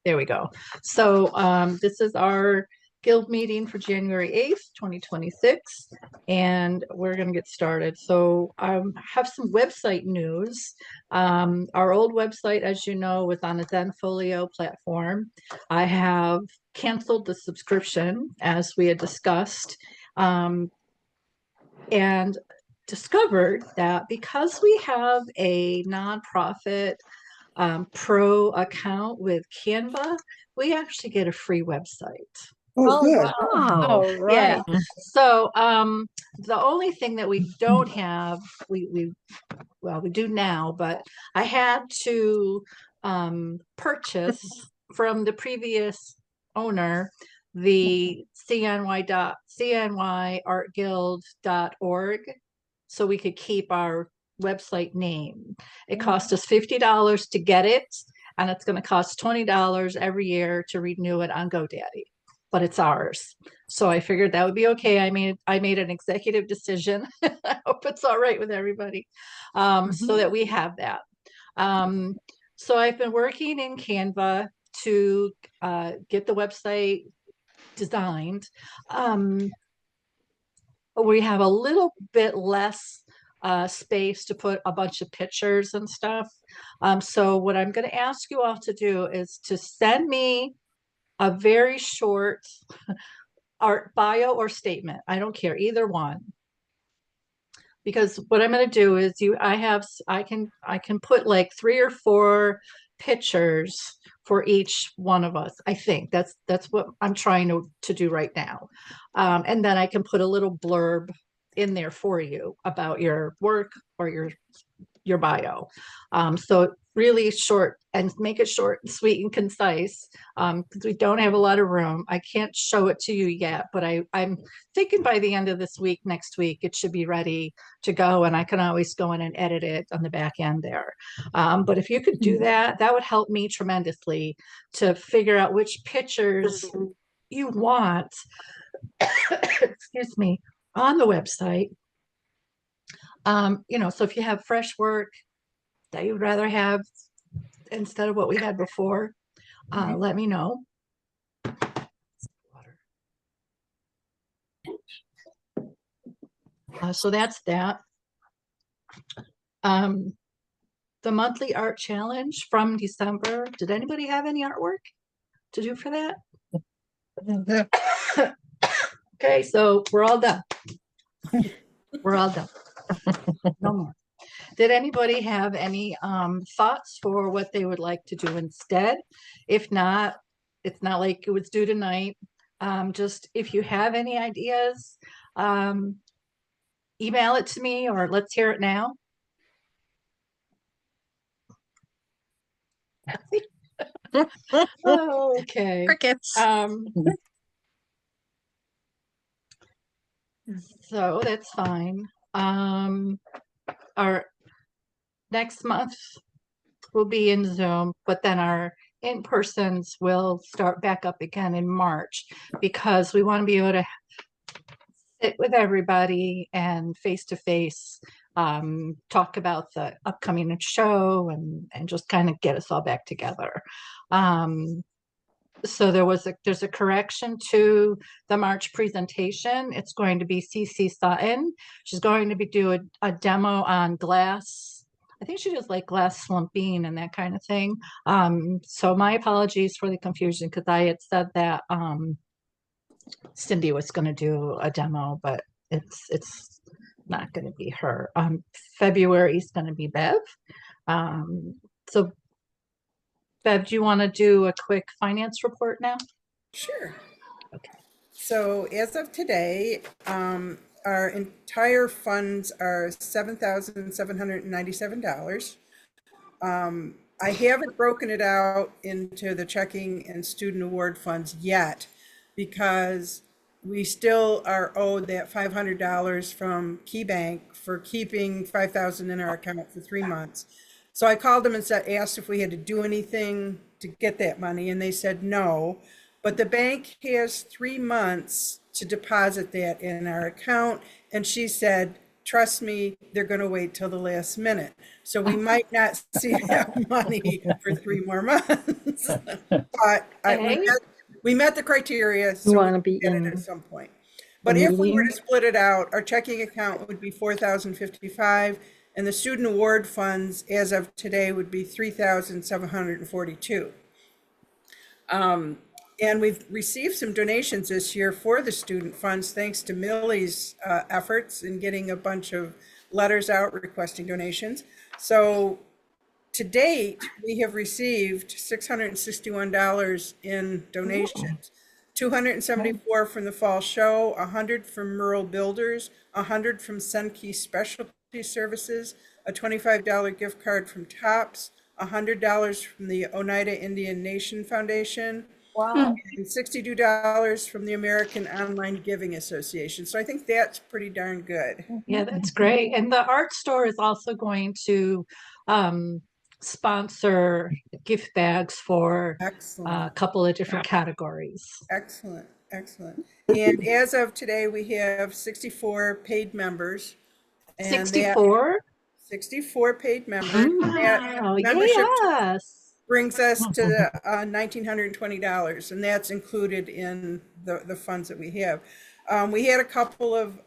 There we go. So this is our guild meeting for January 8th, 2026, and we're going to get started. So I have some website news. Our old website, as you know, was on a Zenfolio platform. I have canceled the subscription, as we had discussed, and discovered that because we have a nonprofit pro account with Canva, we actually get a free website. Oh, good. Wow. All right. Yeah. So the only thing that we don't have, we do now, but I had to purchase from the previous owner the CNY Art Guild.org so we could keep our website name. It cost us $50 to get it, and it's going to cost $20 every year to renew it on GoDaddy, but it's ours. So I figured that would be okay. I made an executive decision. I hope it's all right with everybody, so that we have that. So I've been working in Canva to get the website designed. We have a little bit less space to put a bunch of pictures and stuff. So what I'm going to ask you all to do is to send me a very short art bio or statement. I don't care, either one. Because what I'm going to do is I can put like 3 or 4 pictures for each one of us. I think that's what I'm trying to do right now. And then I can put a little blurb in there for you about your work or your bio. So really short, and make it short and sweet and concise, because we don't have a lot of room. I can't show it to you yet, but I'm thinking by the end of this week, next week, it should be ready to go, and I can always go in and edit it on the back end there. But if you could do that, that would help me tremendously to figure out which pictures you want, excuse me, on the website. So if you have fresh work that you'd rather have instead of what we had before, let me know. So that's that. The monthly art challenge from December. Did anybody have any artwork to do for that? Okay, so we're all done. We're all done. No more. Did anybody have any thoughts for what they would like to do instead? If not, it's not like it was due tonight. Just if you have any ideas, email it to me, or let's hear it now. Oh, okay. Crickets. So that's fine. Our next month will be in Zoom, but then our in-persons will start back up again in March, because we want to be able to sit with everybody and face-to-face talk about the upcoming show and just kind of get us all back together. So there's a correction to the March presentation. It's going to be CC Sutton. She's going to be doing a demo on glass. I think she does like glass slumping and that kind of thing. So my apologies for the confusion, because I had said that Cindy was going to do a demo, but it's not going to be her. February is going to be Bev. So Bev, do you want to do a quick finance report now? Sure. Okay. So as of today, our entire funds are $7,797. I haven't broken it out into the checking and student award funds yet, because we still are owed that $500 from KeyBank for keeping $5,000 in our account for 3 months. So I called them and asked if we had to do anything to get that money, and they said no. but the bank has 3 months to deposit that in our account. And she said, trust me, they're going to wait till the last minute. So we might not see that money for 3 more months. But Okay. we met the criteria, You so we want to be get it at in some point. the But if we were meeting? to split it out, our checking account would be 4,055, and the student award funds as of today would be 3,742. And we've received some donations this year for the student funds, thanks to Millie's efforts in getting a bunch of letters out requesting donations. So to date, we have received $661 in donations. 274 from the fall show, 100 from Rural Builders, 100 from Sunkey Specialty Services, a $25 gift card from Tops, $100 from the Oneida Indian Nation Foundation, Wow. and $62 from the American Online Giving Association. So I think that's pretty darn good. Yeah, that's great. And the art store is also going to um, sponsor gift bags for Excellent. a couple of different categories. Excellent, excellent. And as of today, we have 64 paid members, and that 64? 64 paid members. That Wow, membership yes. brings us to the $1,920, and that's included in the funds that we have. We had a couple of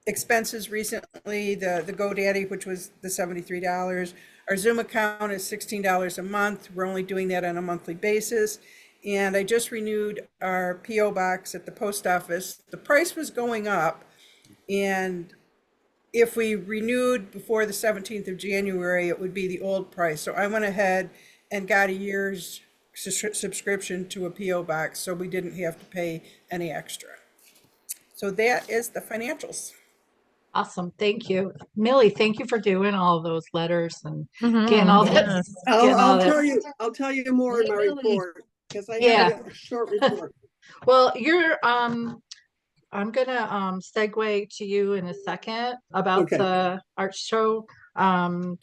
expenses recently, the GoDaddy, which was the $73. Our Zoom account is $16 a month. We're only doing that on a monthly basis. And I just renewed our PO box at the post office. The price was going up, and if we renewed before the 17th of January, it would be the old price. So I went ahead and got a year's subscription to a PO box, so we didn't have to pay any extra. So that is the financials. Awesome. Thank you. Millie, thank you for doing all those letters and getting Mhm, all that. yes. Getting all I'll that. tell you more in my report, because I have Yeah. a short report. Well, I'm gonna segue to you in a second about Okay. the art show. Unless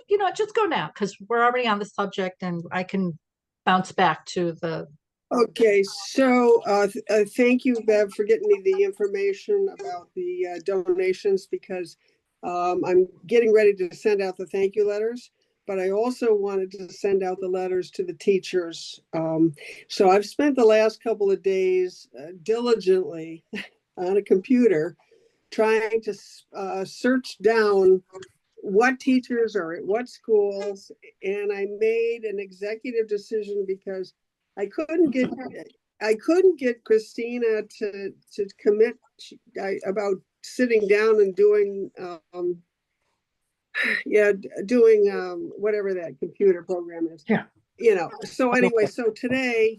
you know, just go now because we're already on the subject and I can bounce back to the. Okay, so thank you, Bev, for getting me the information about the donations, because I'm getting ready to send out the thank you letters, but I also wanted to send out the letters to the teachers. So I've spent the last couple of days diligently on a computer trying to search down what teachers are at what schools, and I made an executive decision because I couldn't get Christina to commit about sitting down and doing doing whatever that computer program is. Yeah. So anyway, so today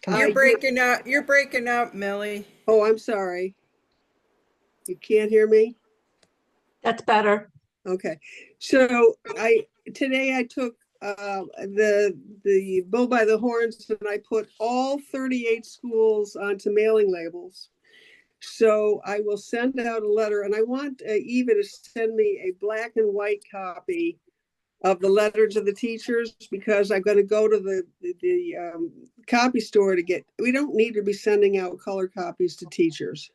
You're breaking up. You're breaking up, Millie. oh, I'm sorry. You can't hear me? That's better. Okay, so today I took the bull by the horns, and I put all 38 schools onto mailing labels. So I will send out a letter, and I want Eva to send me a black and white copy of the letter to the teachers, because I'm going to go to the copy store to get. We don't need to be sending out color copies to teachers.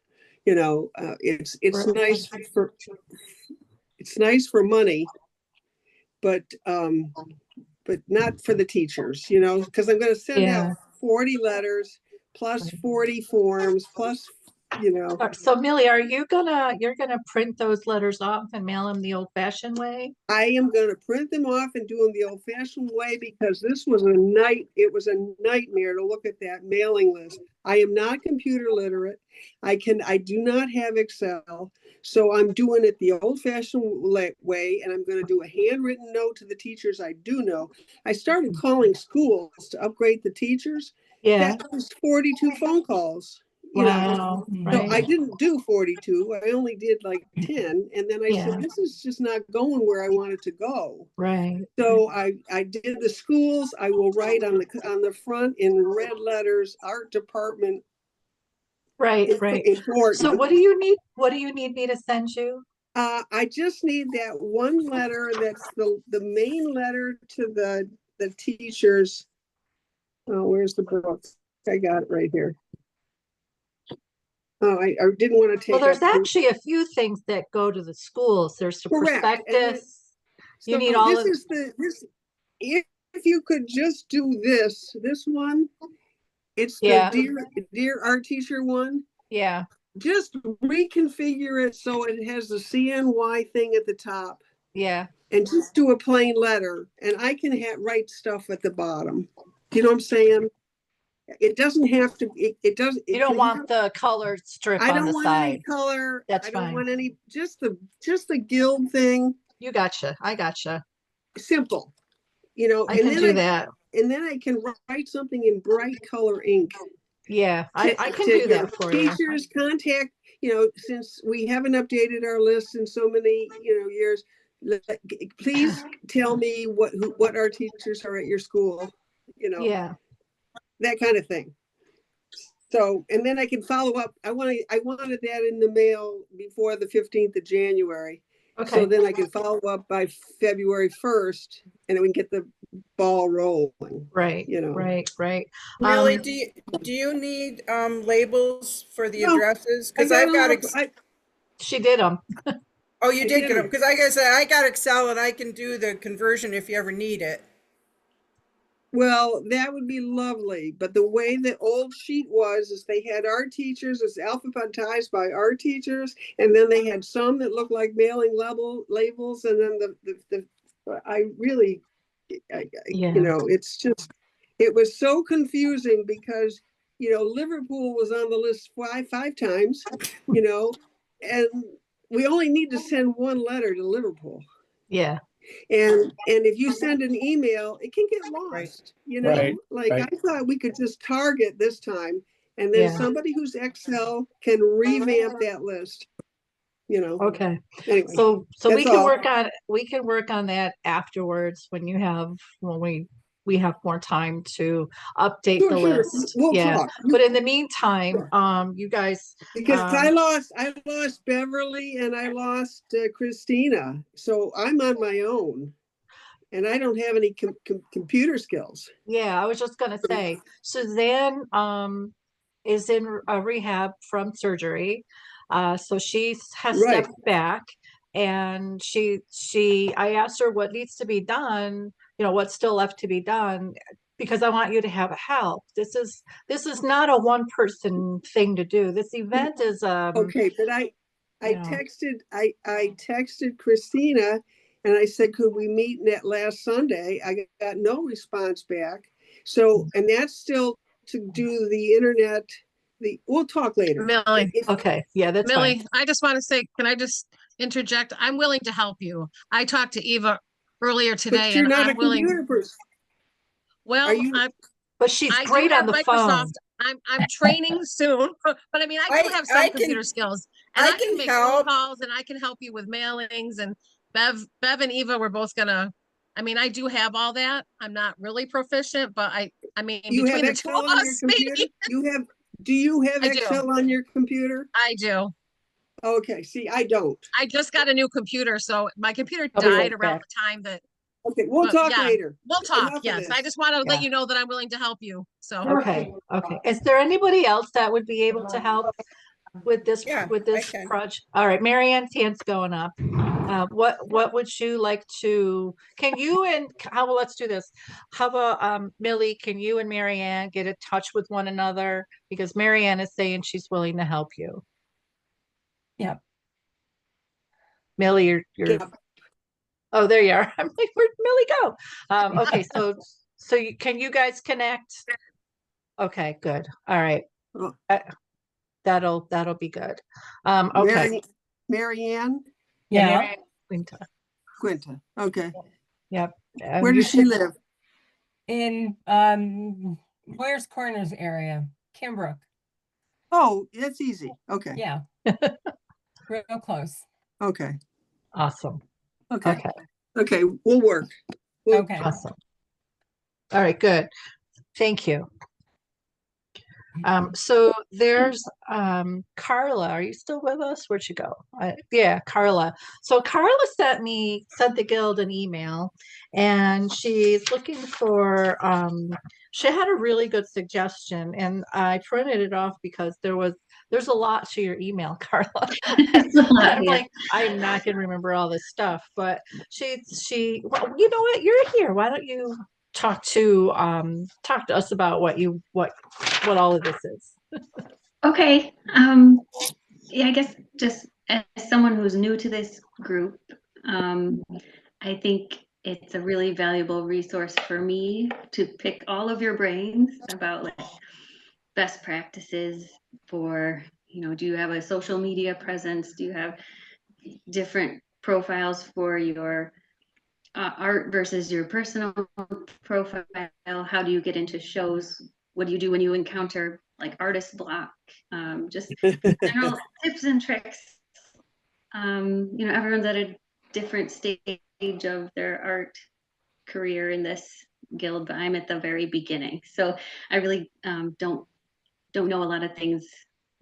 It's nice for. It's nice for money, but not for the teachers, because I'm going to send out 40 letters plus 40 forms plus, So Millie, you're gonna print those letters off and mail them the old-fashioned way? I am going to print them off and do them the old fashioned way, because it was a nightmare to look at that mailing list. I am not computer literate. I do not have Excel. So I'm doing it the old fashioned way, and I'm going to do a handwritten note to the teachers I do know. I started calling schools to upgrade the teachers. Yeah. That was 42 phone calls. Wow. So Right. I didn't do 42. I only did like 10. And then I said, this is just not going where I wanted to go. Right. So I did the schools. I will write on the front in red letters, art department. Right. Important. So what do you need? What do you need me to send you? I just need that one letter that's the main letter to the teachers Oh, where's the book? I got it right here. Oh, I didn't want to Well, take up. there's actually a few things that go to the schools. There's the Correct. And then, prospectus. You so need all this of, is this, if you could just do this one, it's the yeah, Dear Art Teacher one. yeah, Just reconfigure it so it has the CNY thing at the top yeah. and just do a plain letter, and I can write stuff at the bottom. You know what I'm saying? It doesn't have to, it doesn't, You it don't can want have, the colored strip I on the don't want any side. color. That's I don't fine. want any, just the guild thing, You gotcha. I gotcha. simple, I can do that. and then I can write something in bright color ink Yeah, I can to do that for you. teachers contact, since we haven't updated our list in so many, years, please tell me what our teachers are at your school, Yeah. that kind of thing. So, and then I can follow up. I wanted that in the mail before the 15th of January. So Okay. then I can follow up by February 1st, and then we can get the ball rolling. Right. Right. Millie, do you need labels for the No, addresses? I Because got I've them got all. She did them. oh, you I did did get them. them. Because like I said, I got Excel and I can do the conversion if you ever need it. Well, that would be lovely. But the way the old sheet was, is they had art teachers, it's alphabetized by art teachers, and then they had some that looked like mailing labels, and then the I really, Yeah. it's just, it was so confusing because, Liverpool was on the list five times, and we only need to send one letter to Liverpool. Yeah. And if you send an email, it can get Right. lost, Right, like right. I thought we could just target this time, and then Yeah. somebody who's Excel can revamp that list, Okay. anyway, So we that's can all. work on that afterwards when we have more time to update the Sure, list. we'll Yeah. talk. But in the meantime, Sure. you guys, Because I lost Beverly and I lost Christina, so I'm on my own, and I don't have any computer skills. yeah, I was just gonna say, Suzanne is in a rehab from surgery. So she has Right. stepped back, and I asked her what needs to be done, what's still left to be done, because I want you to have help. This is not a one person thing to do. This event is Okay, but you know, I texted Christina and I said, could we meet last Sunday? I got no response back. So, and that's still to do the internet, we'll talk later. Millie, okay, yeah, that's fine. Millie, I just want to say, can I just interject? I'm willing to help you. I talked to Eva earlier But today you're and not a I'm willing. computer person. Well, you- But she's I do great on have the Microsoft. phone. I'm training soon, but I mean, I do have some I can computer skills and I I can can make phone help. calls and I can help you with mailings, and Bev and Eva, we're both gonna, I mean, I do have all that. I'm not really proficient, but I mean, You have between the two Excel of on your us, computer? maybe. Do you have I do. Excel on your computer? I do. Okay, see, I don't. I just got a new computer, so my computer I'll be right died around back. the time that, Okay, we'll but talk yeah, later. we'll talk. Enough of Yes, I this. just want to let Yeah. you know that I'm willing to help you. So Okay, okay. Is there anybody else that would be able to help with this Yeah, I can. project? All right, Marianne's hand's going up. What would you like to, can you and, how about, let's do this. How about, Millie, can you and Marianne get in touch with one another? Because Marianne is saying she's willing to help you. Yep. Millie, you're, Yeah. oh, there you are. I'm like, where'd Millie go? Okay, so can you guys connect? Okay, good. All right. Oh. That'll be good. Okay. Marianne Yeah. Marianne Quinta. Quinta. Okay. Yep. Where You does she should- live? In Boyers Corners area, Kimbrook. Oh, that's easy. Okay. Yeah. Real close. Okay. Awesome. Okay. Okay. Okay. We'll work. Okay. Awesome. All right, good. Thank you. So there's Carla. Are you still with us? Where'd you go? Yeah, Carla. So Carla sent the guild an email, and she's looking for she had a really good suggestion, and I printed it off because there's a lot to your email, Carla. It's a lot, I'm yeah. like, I'm not gonna remember all this stuff, but well, you know what? You're here. Why don't you talk to us about what all of this is? Okay. Yeah, I guess just as someone who's new to this group, I think it's a really valuable resource for me to pick all of your brains about like best practices for, do you have a social media presence? Do you have different profiles for your art versus your personal profile? How do you get into shows? What do you do when you encounter like artist block? Just general tips and tricks. Everyone's at a different stage of their art career in this guild, but I'm at the very beginning. So I really don't know a lot of things.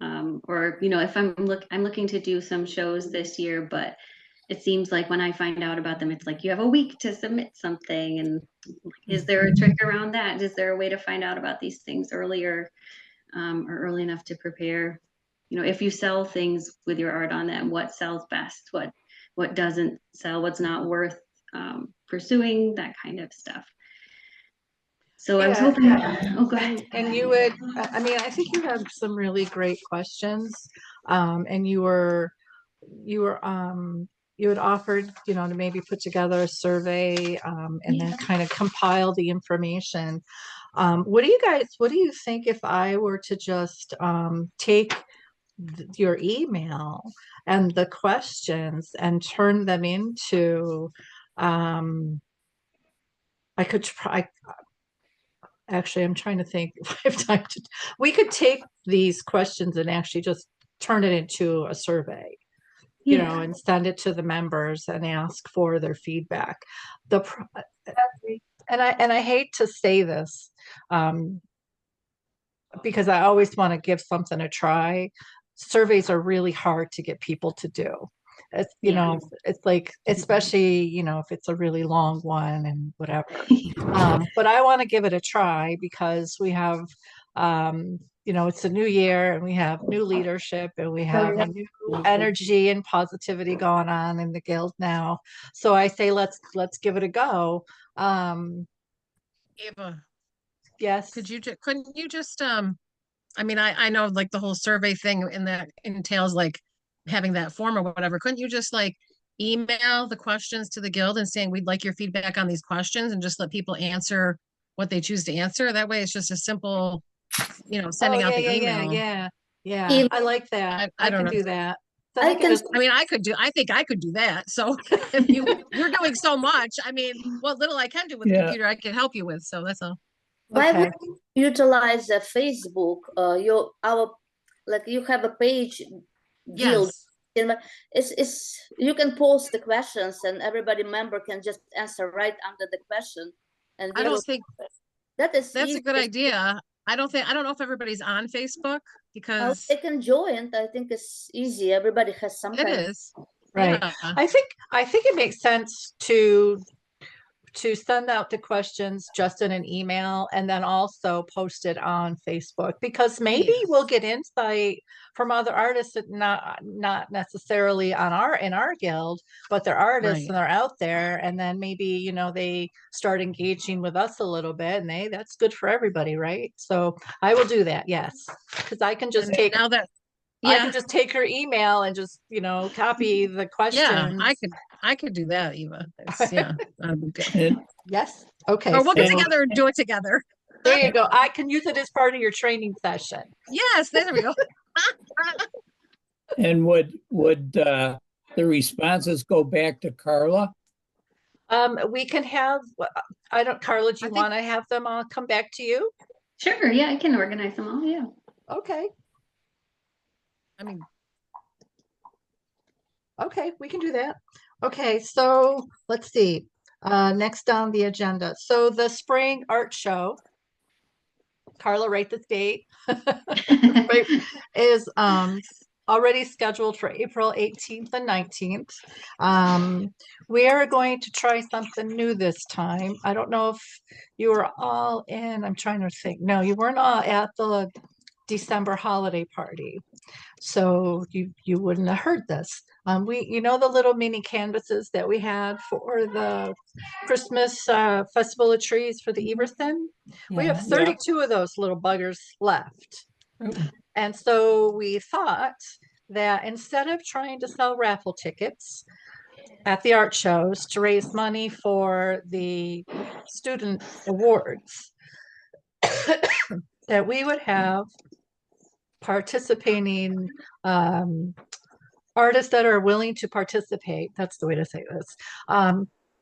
Or if I'm looking to do some shows this year, but it seems like when I find out about them, it's like you have a week to submit something. And is there a trick around that? Is there a way to find out about these things earlier, or early enough to prepare? If you sell things with your art on them, what sells best? What doesn't sell? What's not worth pursuing? That kind of stuff. So I was hoping. Oh, go ahead. And you would, I mean, I think you have some really great questions. And you had offered, to maybe put together a survey, and then kind of compile the information. What do you think if I were to just take your email and the questions and turn them into, I could try, actually, I'm trying to think if I have time to, we could take these questions and actually just turn it into a survey, and send it to the members and ask for their feedback. And I hate to say this, because I always want to give something a try. Surveys are really hard to get people to do. It's like, especially, if it's a really long one and whatever. But I want to give it a try because we have, it's a new year and we have new leadership and we have a new energy and positivity going on in the guild now. So I say, let's give it a go. Ava, Yes. couldn't you just, I mean, I know like the whole survey thing and that entails like having that form or whatever. Couldn't you just like email the questions to the guild and saying, we'd like your feedback on these questions, and just let people answer what they choose to answer? That way it's just a simple, sending out the email. Yeah. I like that. I don't can know. do that. I can. I mean, I think I could do that. So if you're doing so much, I mean, what little I can do with the computer, I can help you with. So that's all. Why Okay. would you utilize Facebook? You have a page guild. Yes. It's you can post the questions and everybody member can just answer right under the question. And I don't think that's a good idea. I don't know if everybody's on Facebook because they can join. I think it's easy. Everybody has some it kind is. Right. Yeah. I think it makes sense to send out the questions just in an email and then also post it on Facebook, because maybe we'll get insight from other artists that not necessarily in our guild, but they're artists and they're out there, and then maybe they start engaging with us a little bit, and that's good for everybody, right? So I will do that, yes, because I can just take I can just take her email and just, copy the questions. Yeah, I could do that, Eva. Yes. Okay. Or we'll get together and do it together. There you go. I can use it as part of your training session. Yes, there we go. And would the responses go back to Carla? We can have, Carla, do you want to have them all come back to you? Sure. Yeah, I can organize them all. Yeah. Okay. I mean, okay, we can do that. Okay, so let's see. Next on the agenda. So the spring art show. Carla, write this date. Right, is already scheduled for April 18th and 19th. We are going to try something new this time. I don't know if you were all in, I'm trying to think. No, you weren't all at the December holiday party. So you wouldn't have heard this. The little mini canvases that we had for the Christmas Festival of Trees for the Everson. We have Yeah. 32 of those little buggers left. Ooh. And so we thought that instead of trying to sell raffle tickets at the art shows to raise money for the student awards, that we would have participating artists that are willing to participate. That's the way to say this.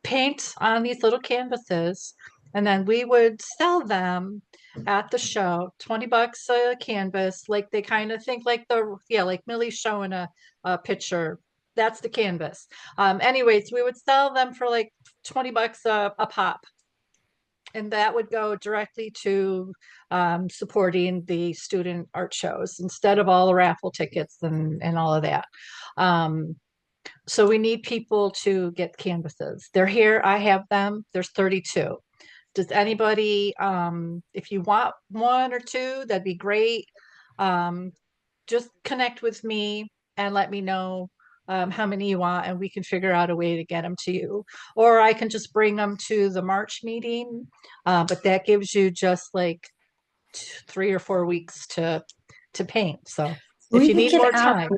Paint on these little canvases, and then we would sell them at the show, $20 a canvas. Like they kind of think like like Millie's showing a picture. That's the canvas. Anyways, we would sell them for like $20 a pop. And that would go directly to supporting the student art shows instead of all the raffle tickets and all of that. So we need people to get canvases. They're here. I have them. There's 32. Does anybody, if you want one or two, that'd be great. Just connect with me and let me know how many you want, and we can figure out a way to get them to you. Or I can just bring them to the March meeting, but that gives you just like 3 or 4 weeks to paint. So if you need more time,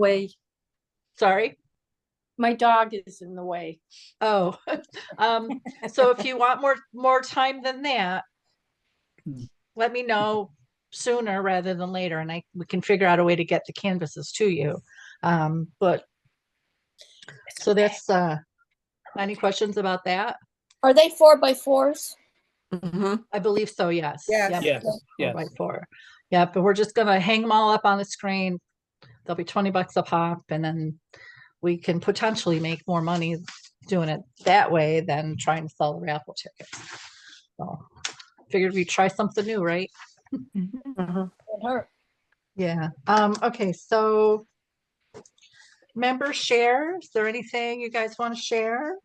sorry. My dog is in the way. Oh, so if you want more time than that, let me know sooner rather than later, and we can figure out a way to get the canvases to you. But so that's any questions about that? Are they 4x4s? I believe so, yes. Yes. Yep, Yes, yes. 4x4. Yeah, but we're just gonna hang them all up on the screen. They'll be $20 a pop, and then we can potentially make more money doing it that way than trying to sell the raffle tickets. So figured we'd try something new, right? Yeah. Okay, so member share. Is there anything you guys want to share?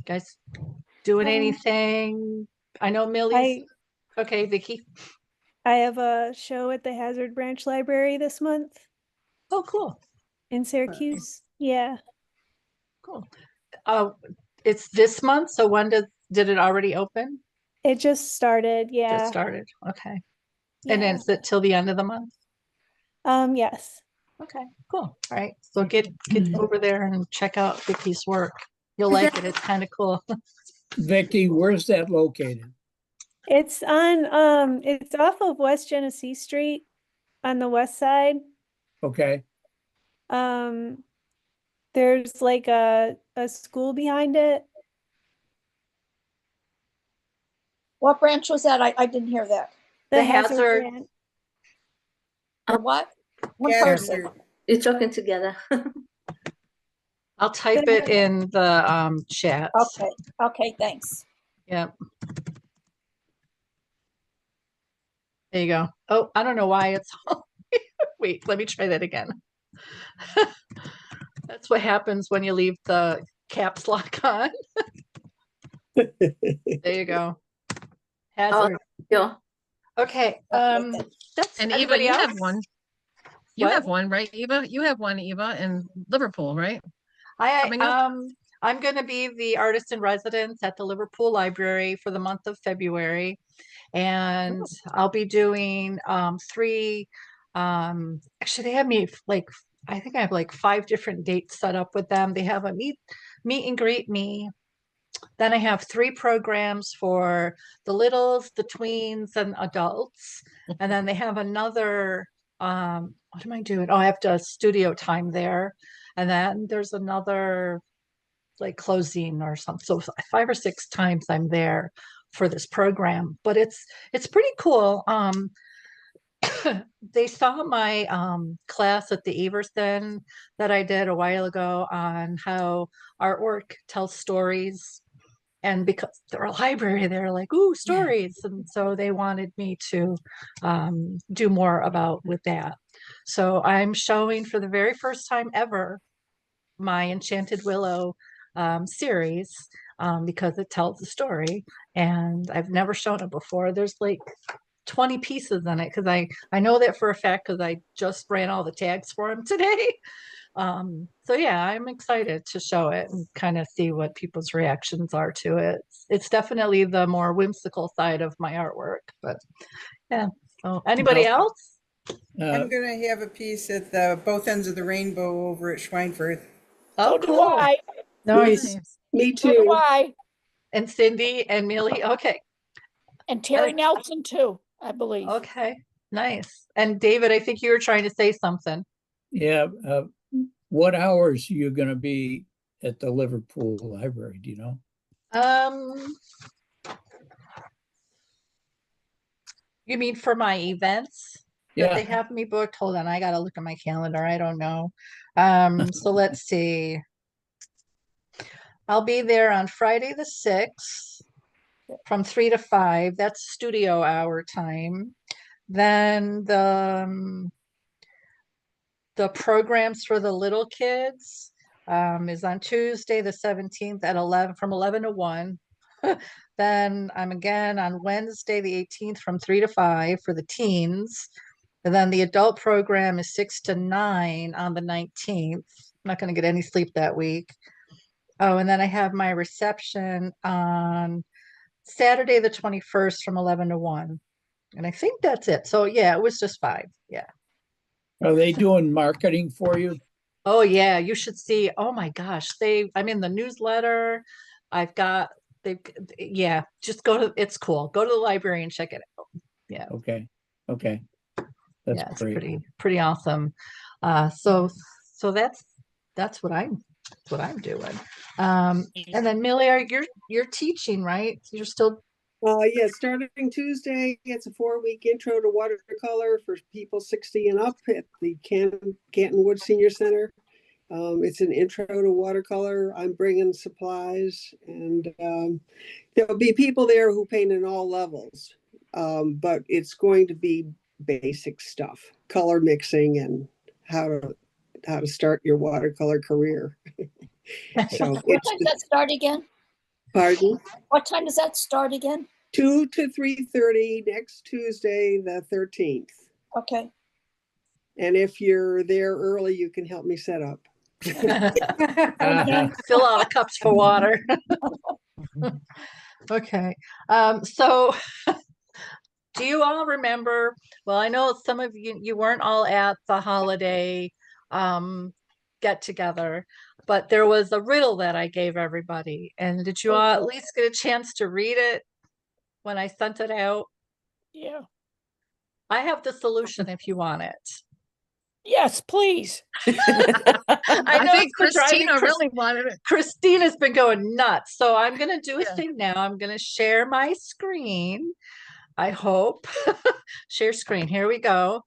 You guys doing anything? I know Millie's. Okay, Vicky. I have a show at the Hazard Branch Library this month Oh, cool. in Syracuse. Yeah. Cool. It's this month, so when did it already open? It just started. Yeah. Just started. Okay. And then Yeah. is it till the end of the month? Yes. Okay, cool. All right. So get over there and check out Vicky's work. You'll like it. It's kind of cool. Vicky, where's that located? It's it's off of West Genesee Street on the west side. Okay, There's like a school behind it. What branch was that? I didn't hear that. The Hazard. Branch. The what? One Yeah, person. they're- You're talking together. I'll type it in the chat. Okay. Okay, thanks. Yep. There you go. Oh, I don't know why it's wait, let me try that again. That's what happens when you leave the caps lock on. There you go. Hazard. Yeah. Okay. That's And Eva, anybody you else? have one. You What? have one, right, Eva? You have one, Eva, in Liverpool, right? Coming up? I'm going to be the artist in residence at the Liverpool Library for the month of February, and I'll be doing 3. Actually, they have me like I think I have like 5 different dates set up with them. They have a meet and greet me. Then I have 3 programs for the littles, the tweens, and adults, and then they have another. What am I doing? Oh, I have to studio time there. And then there's another like closing or something. So 5 or 6 times I'm there for this program, but it's pretty cool. They saw my class at the Everson that I did a while ago on how artwork tells stories. and because they're a library, they're like, ooh, stories. And so they wanted me to do more about with that. So I'm showing for the very first time ever my Enchanted Willow series because it tells the story. And I've never shown it before. There's like 20 pieces in it because I know that for a fact because I just ran all the tags for him today. So yeah, I'm excited to show it and kind of see what people's reactions are to it. It's definitely the more whimsical side of my artwork, but yeah. So anybody Well, else? I'm gonna have a piece at the both ends of the rainbow over at Schweinfurth. Oh, So do cool. I. Nice. Nice. Me So do too. I. And Cindy and Millie. Okay. And Terry Nelson too, I believe. Okay. Nice. And David, I think you were trying to say something. yeah, what hours are you gonna be at the Liverpool Library, do you know? Um, you mean for my events that they Yeah, have me booked? Hold on, I gotta look at my calendar. I don't know. So let's see. I'll be there on Friday the 6th from 3 to 5. That's studio hour time. Then the programs for the little kids is on Tuesday the 17th at 11 from 11 to 1. Then I'm again on Wednesday the 18th from 3 to 5 for the teens. And then the adult program is 6 to 9 on the 19th. I'm not going to get any sleep that week. Oh, and then I have my reception on Saturday the 21st from 11 to 1. And I think that's it. So yeah, it was just 5. Yeah. are they doing marketing for you? Oh yeah, you should see. Oh my gosh, I'm in the newsletter. I've got they yeah, just go to it's cool. Go to the library and check it out. Yeah. Okay, that's Yeah, it's great. pretty awesome. So that's what I'm doing. And then Millie, you're teaching, right? You're still Yeah, starting Tuesday, it's a 4-week intro to watercolor for people 60 and up at the Canton Woods Senior Center. It's an intro to watercolor. I'm bringing supplies, and there'll be people there who paint in all levels, but it's going to be basic stuff, color mixing and how to start your watercolor career. So What time does that start again? pardon? What time does that start again? 2 to 3:30 next Tuesday, the 13th. Okay. And if you're there early, you can help me set up. Uh-huh. fill out the cups for water. Okay. So do you all remember? Well, I know some of you weren't all at the holiday get together, but there was a riddle that I gave everybody. And did you all at least get a chance to read it when I sent it out? Yeah. I have the solution if you want it. Yes, please. I know think it's been driving Christina really wanted it. Christina's been going nuts. So I'm going to do a Yeah. thing now. I'm going to share my screen. I hope. Share screen. Here we go.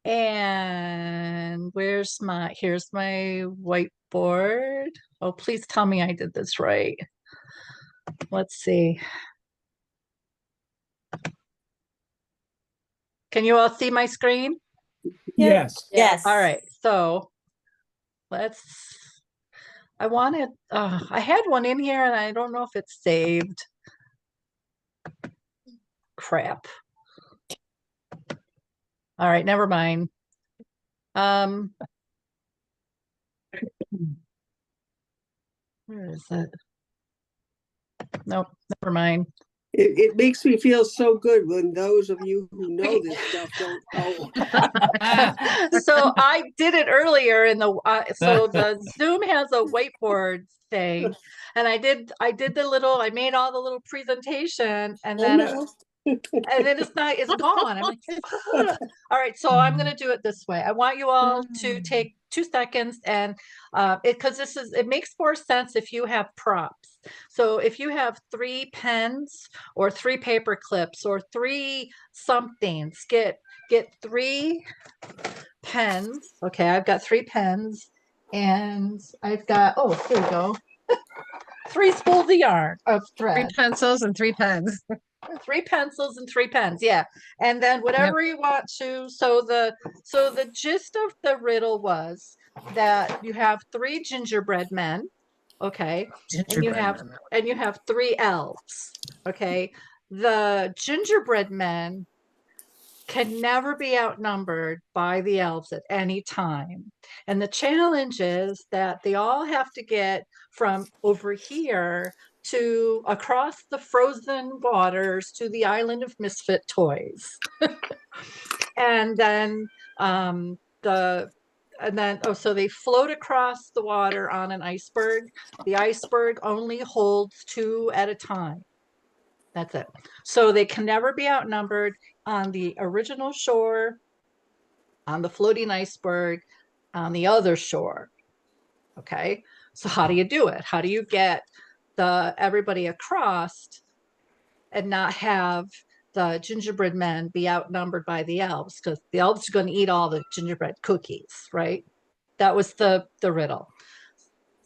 And here's my whiteboard. Oh, please tell me I did this right. Let's see. Can you all see my screen? Yes, Yes. All right. So I had one in here and I don't know if it's saved. Crap. All right, never mind. Where is it? Nope, never mind. It makes me feel so good when those of you who know this stuff don't know. So I did it earlier in so the Zoom has a whiteboard thing, and I made all the little presentation, and then it's gone. I'm like, all right, so I'm gonna do it this way. I want you all to take 2 seconds and because it makes more sense if you have props. So if you have 3 pens or 3 paper clips or 3 somethings, get 3 pens. Okay, I've got 3 pens and I've got, oh, here we go. 3 spools of yarn of Three thread. pencils and 3 pens. 3 pencils and 3 pens, yeah. And then whatever you want to. So the gist of the riddle was that you have 3 gingerbread men, okay, and you have 3 elves, okay. The gingerbread men can never be outnumbered by the elves at any time. And the challenge is that they all have to get from over here to across the frozen waters to the island of misfit toys. And then so they float across the water on an iceberg. The iceberg only holds 2 at a time. That's it. So they can never be outnumbered on the original shore, on the floating iceberg, on the other shore. Okay. So how do you do it? How do you get everybody across and not have the gingerbread men be outnumbered by the elves? Because the elves are going to eat all the gingerbread cookies, right? That was the riddle.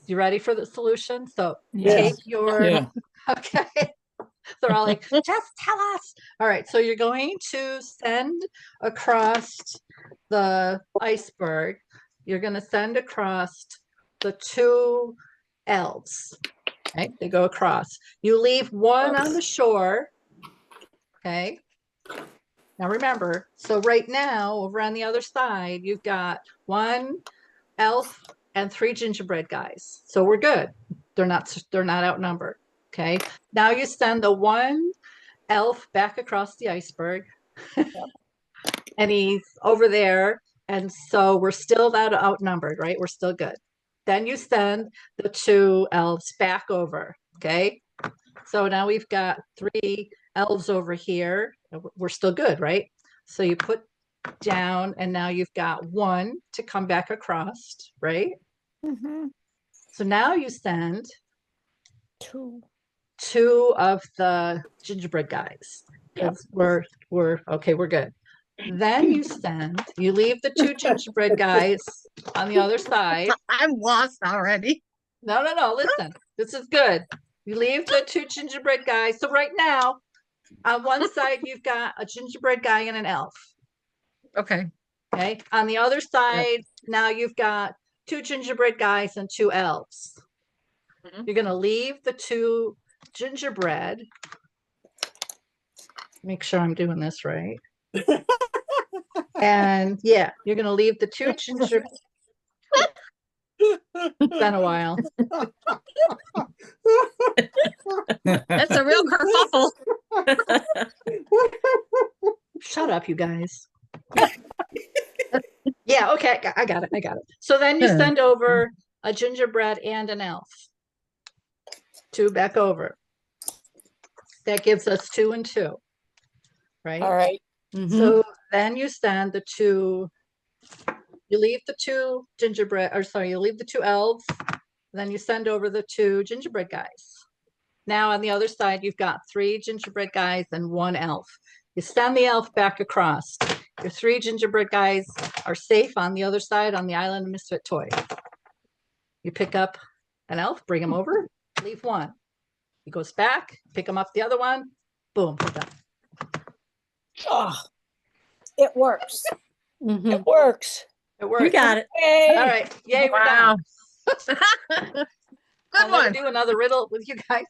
You ready for the solution? So take your okay. They're all like, just tell us. All right, so you're going to send across the iceberg. You're going to send across the 2 elves. Okay, they go across. You leave one on the shore. Okay. Now remember, so right now over on the other side, you've got 1 elf and 3 gingerbread guys. So we're good. They're not outnumbered. Okay. Now you send the 1 elf back across the iceberg. And he's over there. And so we're still not outnumbered, right? We're still good. Then you send the 2 elves back over. Okay. So now we've got 3 elves over here. We're still good, right? So you put down, and now you've got 1 to come back across, right? Mm-hmm. So now you send 2. 2 of the gingerbread guys. Because we're okay, we're good. Then you leave the 2 gingerbread guys on the other side. I'm lost already. No, listen, this is good. You leave the 2 gingerbread guys. So right now, on one side, you've got a gingerbread guy and an elf. Okay. Okay. On the other side, now you've got 2 gingerbread guys and 2 elves. You're going to leave the 2 gingerbread. Make sure I'm doing this right. And yeah, you're going to leave the 2 gingerbread. It's been a while. That's a real kerfuffle. Shut up, you guys. Yeah, okay, I got it. So then you send over a gingerbread and an elf. 2 back over. That gives us 2 and 2, right? All right. So then you send the 2, you leave the 2 gingerbread, or sorry, you leave the 2 elves, then you send over the 2 gingerbread guys. Now on the other side, you've got 3 gingerbread guys and 1 elf. You send the elf back across. Your 3 gingerbread guys are safe on the other side on the island of misfit toys. You pick up an elf, bring him over, leave 1. He goes back, pick him up the other one, boom, we're done. Oh, it works. It works. It works. You got it. All right. Yay, we're Wow. done. Good I'll never one. do another riddle with you guys.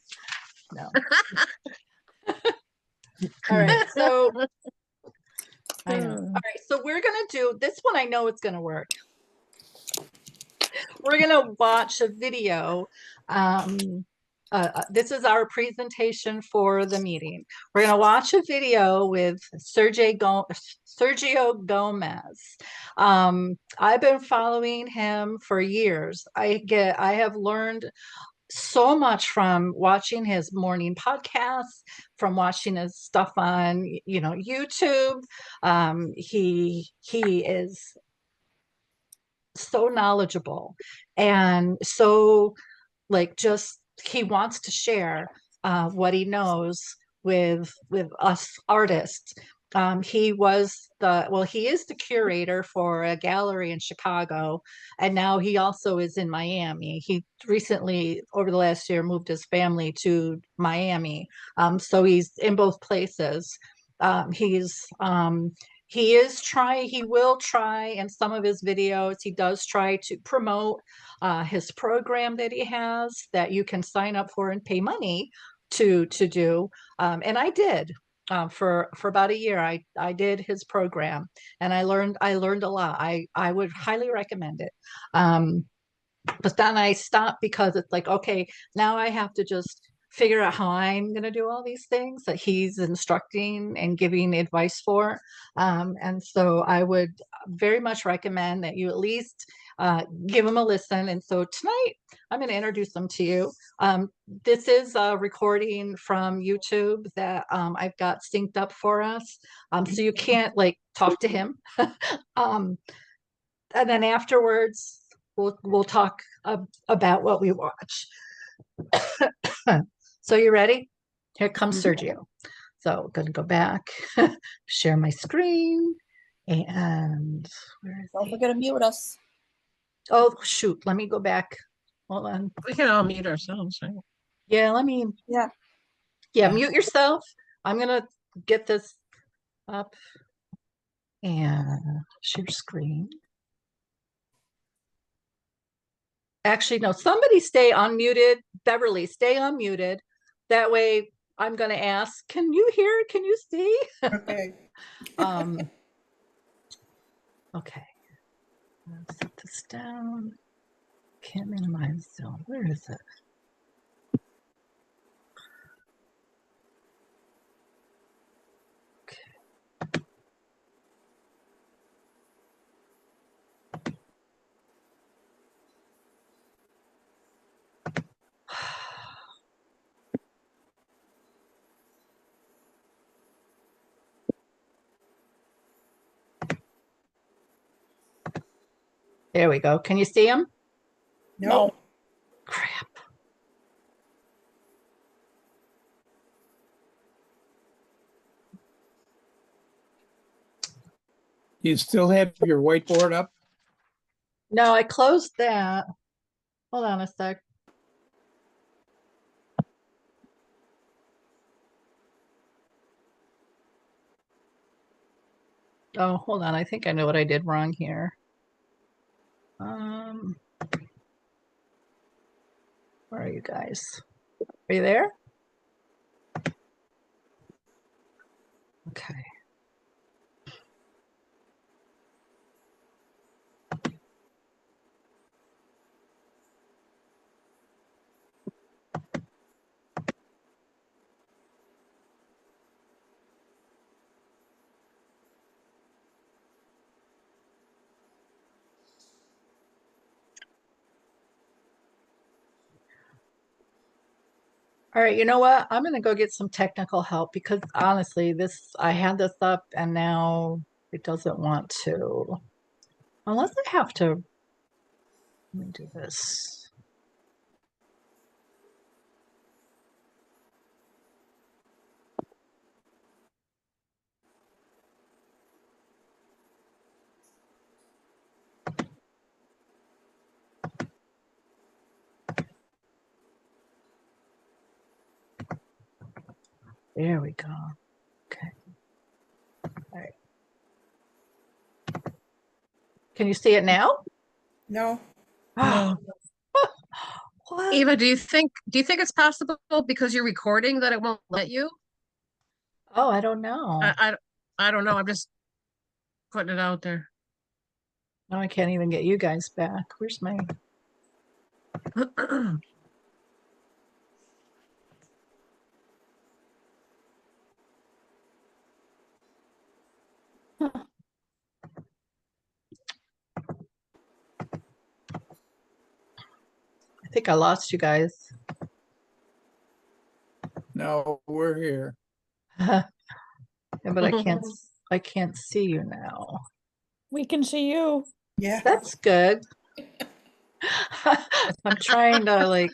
No. All right. So I know. All right. So we're gonna do this one. I know it's gonna work. We're gonna watch a video. This is our presentation for the meeting. We're gonna watch a video with Sergio Gomez. I've been following him for years. I have learned so much from watching his morning podcasts, from watching his stuff on YouTube. He is so knowledgeable and so just he wants to share what he knows with us artists. He is the curator for a gallery in Chicago, and now he also is in Miami. He recently, over the last year, moved his family to Miami. So he's in both places. He will try in some of his videos, he does try to promote his program that he has that you can sign up for and pay money to do. And I did for about a year. I did his program, and I learned a lot. I would highly recommend it. But then I stopped because it's like, okay, now I have to just figure out how I'm going to do all these things that he's instructing and giving advice for. And so I would very much recommend that you at least give him a listen. And so tonight I'm going to introduce them to you. This is a recording from YouTube that I've got synced up for us. So you can't like talk to him. And then afterwards, we'll talk about what we watch. So you ready? Here comes Sergio. So I'm gonna go back, share my screen, and where is Don't he? forget to mute us. Oh shoot, let me go back. Hold on. We can all mute ourselves, right? Yeah, let me. Yeah. Yeah, mute yourself. I'm gonna get this up and share screen. Actually, no, somebody stay unmuted. Beverly, stay unmuted. That way I'm going to ask, can you hear? Can you see? Okay. Okay. Let's set this down. Can't minimize Zoom. Where is it? There we go. Can you see him? No. Crap. You still have your whiteboard up? No, I closed that. Hold on a sec. Oh, hold on. I think I know what I did wrong here. Where are you guys? Are you there? Okay. All right, you know what? I'm gonna go get some technical help because honestly, I had this up and now it doesn't want to. Unless I have to, let me do this. There we go. Okay. All right. Can you see it now? No. No. What? Eva, do you think it's possible because you're recording that it won't let you? Oh, I don't know. I don't know. I'm just putting it out there. Now I can't even get you guys back. Where's my? I think I lost you guys. No, we're here. Yeah, but I can't see you now. We can see you. Yeah. That's good. I'm trying to like.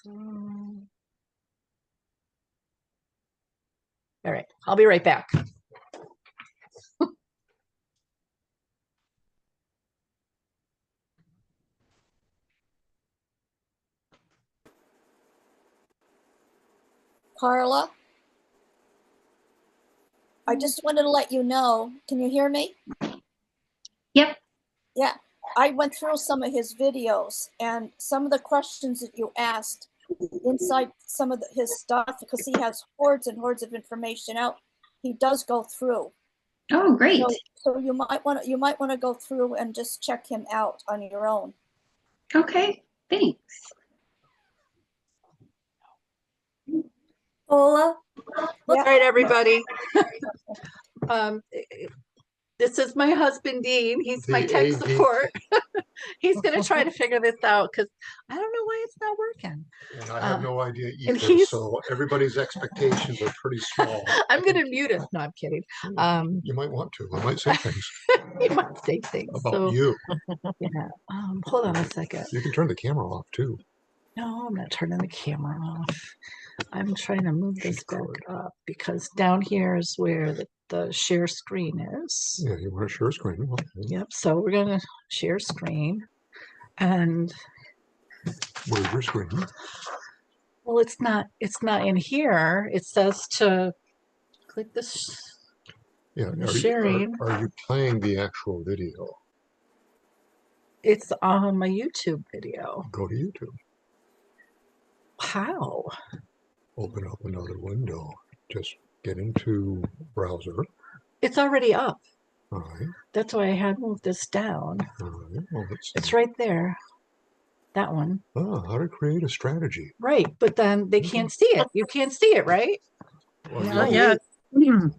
All right, I'll be right back. Carla, I just wanted to let you know, can you hear me? Yep. Yeah, I went through some of his videos and some of the questions that you asked inside some of his stuff, because he has hordes and hordes of information out, he does go through. Oh, great. So you might want to go through and just check him out on your own. Okay, thanks. Ola? All right, everybody. This is my husband, Dean. He's my tech support. He's going to try to figure this out because I don't know why it's not working. And I have no idea and either. he's- So everybody's expectations are pretty small. I'm going to mute him. No, I'm kidding. You might want to. I might say things You might say things. about So, you. yeah. Hold on a second. You can turn the camera off too. No, I'm not turning the camera off. I'm trying to move this back up because down here is where the share screen is. Yeah, you want to share screen. Okay. Yep. So we're going to share screen. And Where's your screen? well, it's not in here. It says to click this. Yeah, Sharing. Are you playing the actual video? It's on my YouTube video. Go to YouTube. How? Open up another window. Just get into browser. It's already up. All right. That's why I had moved this down. All right. Well, let's It's right there. That one. how to create a strategy. Right, but then they can't see it. You can't see it, right? Well, Not yeah. yet.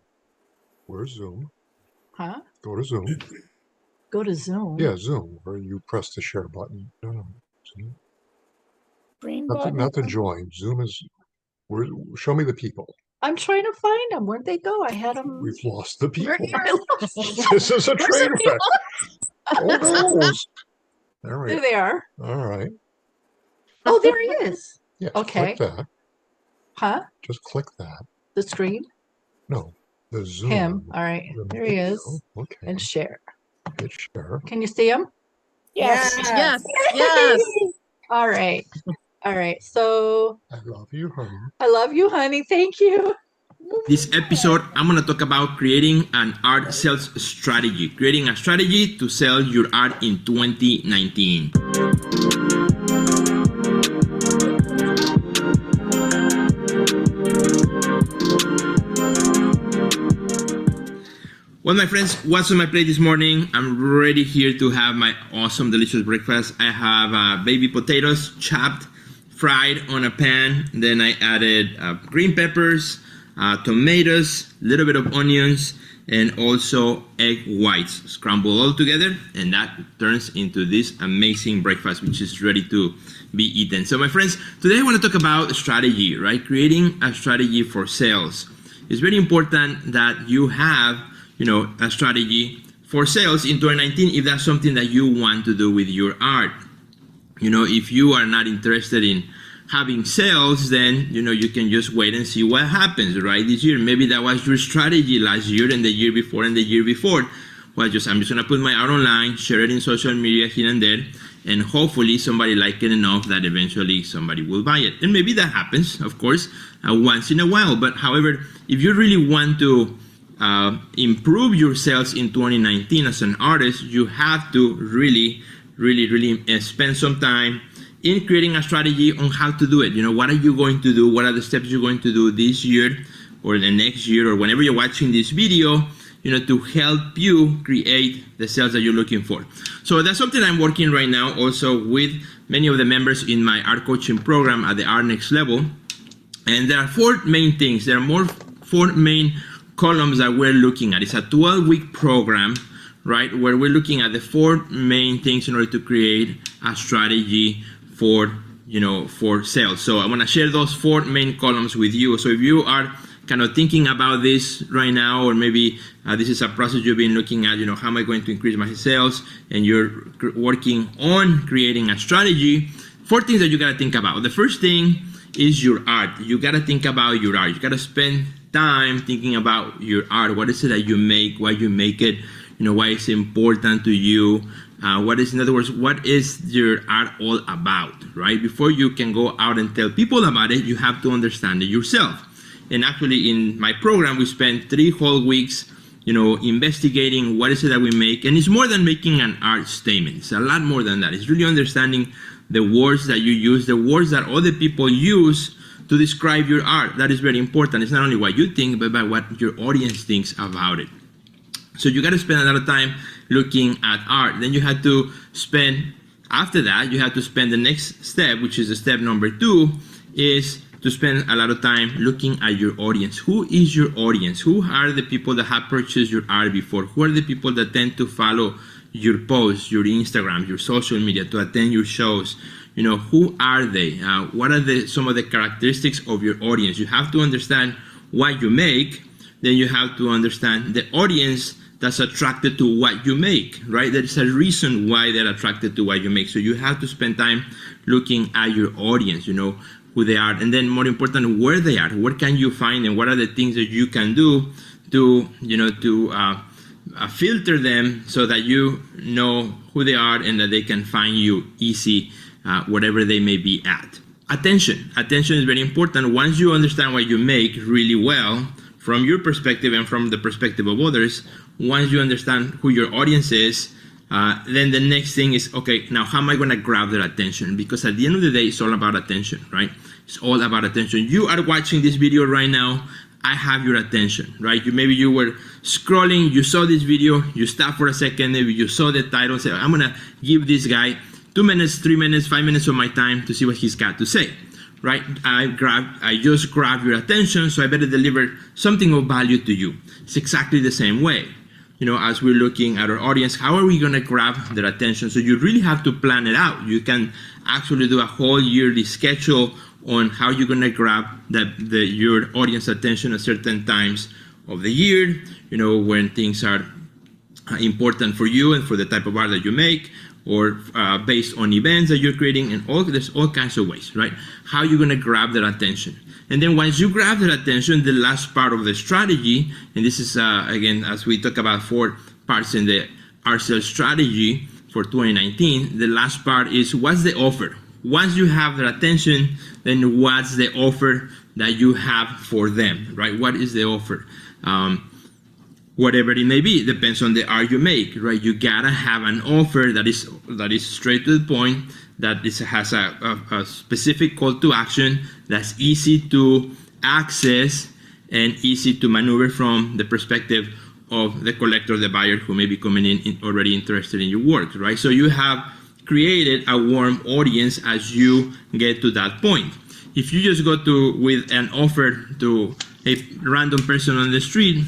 Where's Zoom? Huh? Go to Zoom. Go to Zoom. Yeah, Zoom, where you press the share button. No. See? Green Not button. to join. Zoom is. Show me the people. I'm trying to find them. Where'd they go? I had them. We've lost the people. I lost them. This is a Where's train the wreck. Oh, no. All There right. they are. All right. Oh, there he is. Yeah. Okay. Click that. Huh? Just click that. The screen? No. The Zoom. Him. All right. the There he is. video. Okay. And share. Hit share. Can you see him? Yes. Yes, yes. All right. All right. So I love you, honey. I love you, honey. Thank you. This episode, I'm going to talk about creating an art sales strategy, creating a strategy to sell your art in 2019. Well, my friends, what's on my plate this morning? I'm ready here to have my awesome, delicious breakfast. I have baby potatoes chopped, fried on a pan. Then I added green peppers, tomatoes, a little bit of onions, and also egg whites. Scramble all together, and that turns into this amazing breakfast, which is ready to be eaten. So my friends, today I want to talk about strategy, right? Creating a strategy for sales. It's very important that you have, a strategy for sales in 2019 if that's something that you want to do with your art. If you are not interested in having sales, then you can just wait and see what happens, right? This year, maybe that was your strategy last year and the year before and the year before. Well, I'm just gonna put my art online, share it in social media here and there, and hopefully somebody like it enough that eventually somebody will buy it. And maybe that happens, of course, once in a while. But however, if you really want to improve your sales in 2019 as an artist, you have to really spend some time in creating a strategy on how to do it. What are you going to do? What are the steps you're going to do this year or the next year or whenever you're watching this video, to help you create the sales that you're looking for. So that's something I'm working right now also with many of the members in my art coaching program at the Art Next Level. And there are four main things. There are four main columns that we're looking at. It's a 12-week program, right, where we're looking at the four main things in order to create a strategy for sales. So I want to share those four main columns with you. So if you are kind of thinking about this right now, or maybe this is a process you've been looking at, how am I going to increase my sales, and you're working on creating a strategy, 4 things that you gotta think about. The first thing is your art. You gotta think about your art. You gotta spend time thinking about your art. What is it that you make? Why you make it? Why it's important to you? In other words, what is your art all about, right? Before you can go out and tell people about it, you have to understand it yourself. And actually, in my program, we spent 3 whole weeks, investigating what is it that we make. And it's more than making an art statement. It's a lot more than that. It's really understanding the words that you use, the words that other people use to describe your art. That is very important. It's not only what you think, but about what your audience thinks about it. So you got to spend a lot of time looking at art. Then you have to spend, after that, you have to spend the next step, which is the step number 2, is to spend a lot of time looking at your audience. Who is your audience? Who are the people that have purchased your art before? Who are the people that tend to follow your posts, your Instagram, your social media, to attend your shows? Who are they? What are some of the characteristics of your audience? You have to understand what you make. Then you have to understand the audience that's attracted to what you make, right? There is a reason why they're attracted to what you make. So you have to spend time looking at your audience, who they are, and then more important, where they are. Where can you find them? What are the things that you can do to, filter them so that you know who they are and that they can find you easy, whatever they may be at. Attention is very important. Once you understand what you make really well, from your perspective and from the perspective of others, once you understand who your audience is, then the next thing is, okay, now how am I going to grab their attention? Because at the end of the day, it's all about attention, right? It's all about attention. You are watching this video right now. I have your attention, right? Maybe you were scrolling, you saw this video, you stopped for a second, maybe you saw the title, say, I'm going to give this guy 2 minutes, 3 minutes, 5 minutes of my time to see what he's got to say, right? I just grabbed your attention, so I better deliver something of value to you. It's exactly the same way. As we're looking at our audience, how are we going to grab their attention? So you really have to plan it out. You can actually do a whole yearly schedule on how you're going to grab your audience attention at certain times of the year, when things are important for you and for the type of art that you make, or based on events that you're creating, and there's all kinds of ways, right? How you're going to grab their attention. And then once you grab their attention, the last part of the strategy, and this is, again, as we talk about 4 parts in the art sales strategy for 2019, the last part is, what's the offer? Once you have their attention, then what's the offer that you have for them, right? What is the offer? Whatever it may be, depends on the art you make, right? You gotta have an offer that is straight to the point, that has a specific call to action, that's easy to access and easy to maneuver from the perspective of the collector, the buyer who may be coming in already interested in your work, right? So you have created a warm audience as you get to that point. If you just go with an offer to a random person on the street,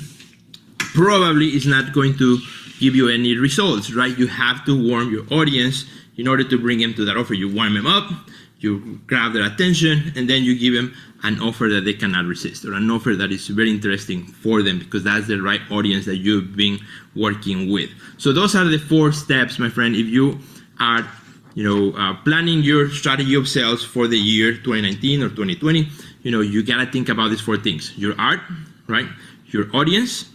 probably it's not going to give you any results, right? You have to warm your audience in order to bring them to that offer. You warm them up, you grab their attention, and then you give them an offer that they cannot resist, or an offer that is very interesting for them, because that's the right audience that you've been working with. So those are the 4 steps, my friend. If you are planning your strategy of sales for the year 2019 or 2020, you gotta think about these 4 things: your art, right? Your audience,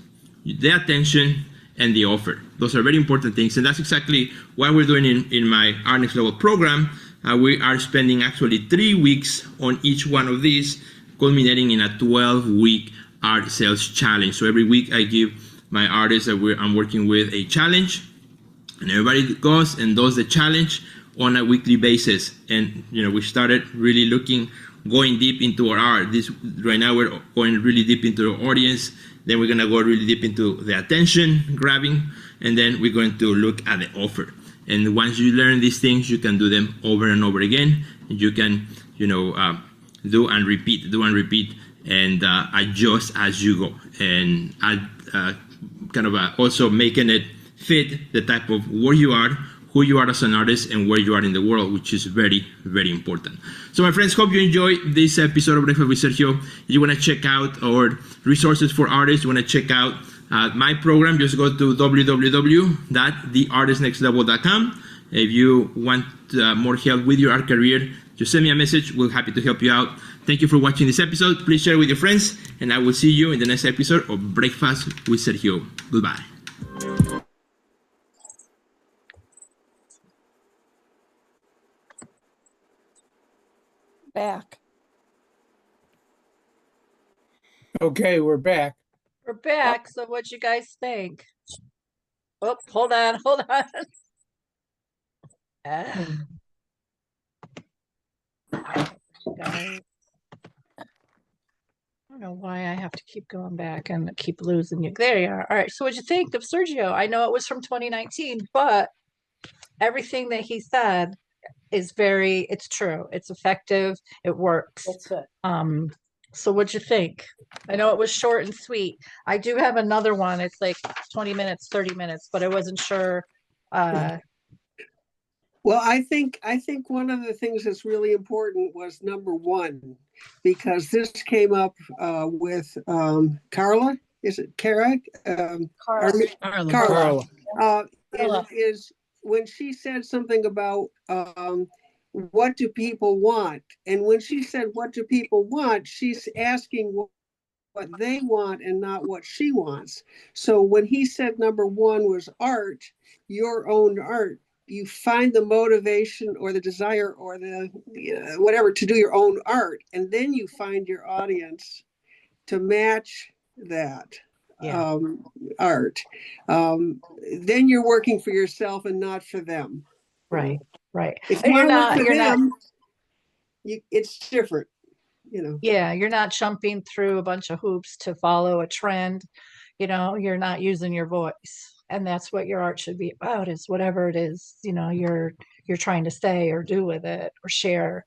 the attention, and the offer. Those are very important things, and that's exactly what we're doing in my Art Next Level program. We are spending actually 3 weeks on each one of these, culminating in a 12-week art sales challenge. So every week I give my artists that I'm working with a challenge, and everybody goes and does the challenge on a weekly basis. And we started really going deep into our art. Right now we're going really deep into our audience. Then we're gonna go really deep into the attention grabbing, and then we're going to look at the offer. And once you learn these things, you can do them over and over again. You can, do and repeat, and adjust as you go. And also making it fit the type of where you are, who you are as an artist, and where you are in the world, which is very, very important. So my friends, hope you enjoy this episode of Breakfast with Sergio. If you want to check out our resources for artists, you want to check out my program, just go to www.theartistnextlevel.com, If you want more help with your art career, just send me a message. We're happy to help you out. Thank you for watching this episode. Please share with your friends, and I will see you in the next episode of Breakfast with Sergio. Goodbye. Back. Okay, we're back. We're back. So what'd you guys think? Oh, hold on, hold on. Ah. Guys. I don't know why I have to keep going back and keep losing you. There you are. All right. So what'd you think of Sergio? I know it was from 2019, but everything that he said is it's true. It's effective. It works. That's good. So what'd you think? I know it was short and sweet. I do have another one. It's like 20 minutes, 30 minutes, but I wasn't sure. Well, I think one of the things that's really important was number one, because this came up with Carla. Is it Kara? Carla. Carla. Is when she said something about what do people want, and when she said what do people want, she's asking what they want and not what she wants. So when he said number one was art, your own art, you find the motivation or the desire or the whatever to do your own art, and then you find your audience to match that art. Then you're working for yourself and not for them. Right. If you want to work for them, it's different. Yeah, you're not jumping through a bunch of hoops to follow a trend. You're not using your voice, and that's what your art should be about, is whatever it is you're trying to say or do with it or share.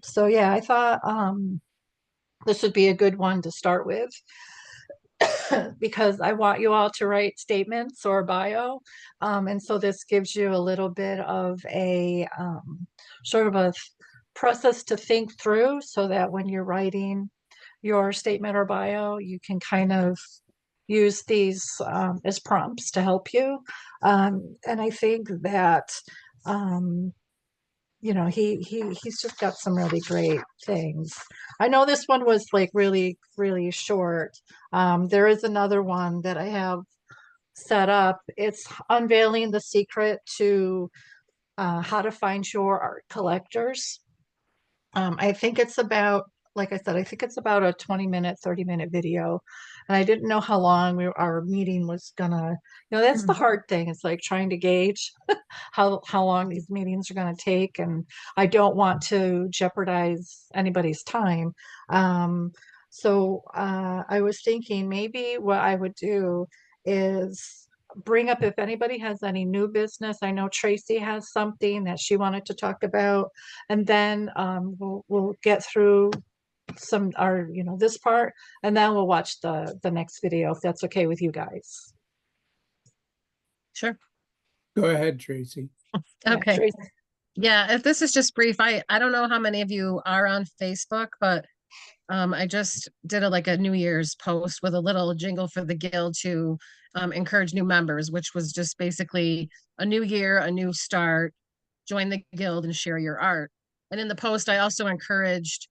So yeah, I thought this would be a good one to start with. Because I want you all to write statements or bio. And so this gives you a little bit of a sort of a process to think through, so that when you're writing your statement or bio, you can kind of use these as prompts to help you. And I think that he's just got some really great things. I know this one was like really, really short. There is another one that I have set up. It's unveiling the secret to how to find your art collectors. I think it's about, like I said, I think it's about a 20-minute, 30-minute video. And I didn't know how long our meeting was gonna, that's the hard thing. It's like trying to gauge how long these meetings are gonna take. And I don't want to jeopardize anybody's time. So I was thinking maybe what I would do is bring up if anybody has any new business. I know Tracy has something that she wanted to talk about, and then we'll get through this part, and then we'll watch the next video, if that's okay with you guys. Sure. Go ahead, Tracy. Okay. Tracy. Yeah, if this is just brief, I don't know how many of you are on Facebook, but I just did a New Year's post with a little jingle for the Guild to encourage new members, which was just basically a new year, a new start, join the Guild and share your art. And in the post, I also encouraged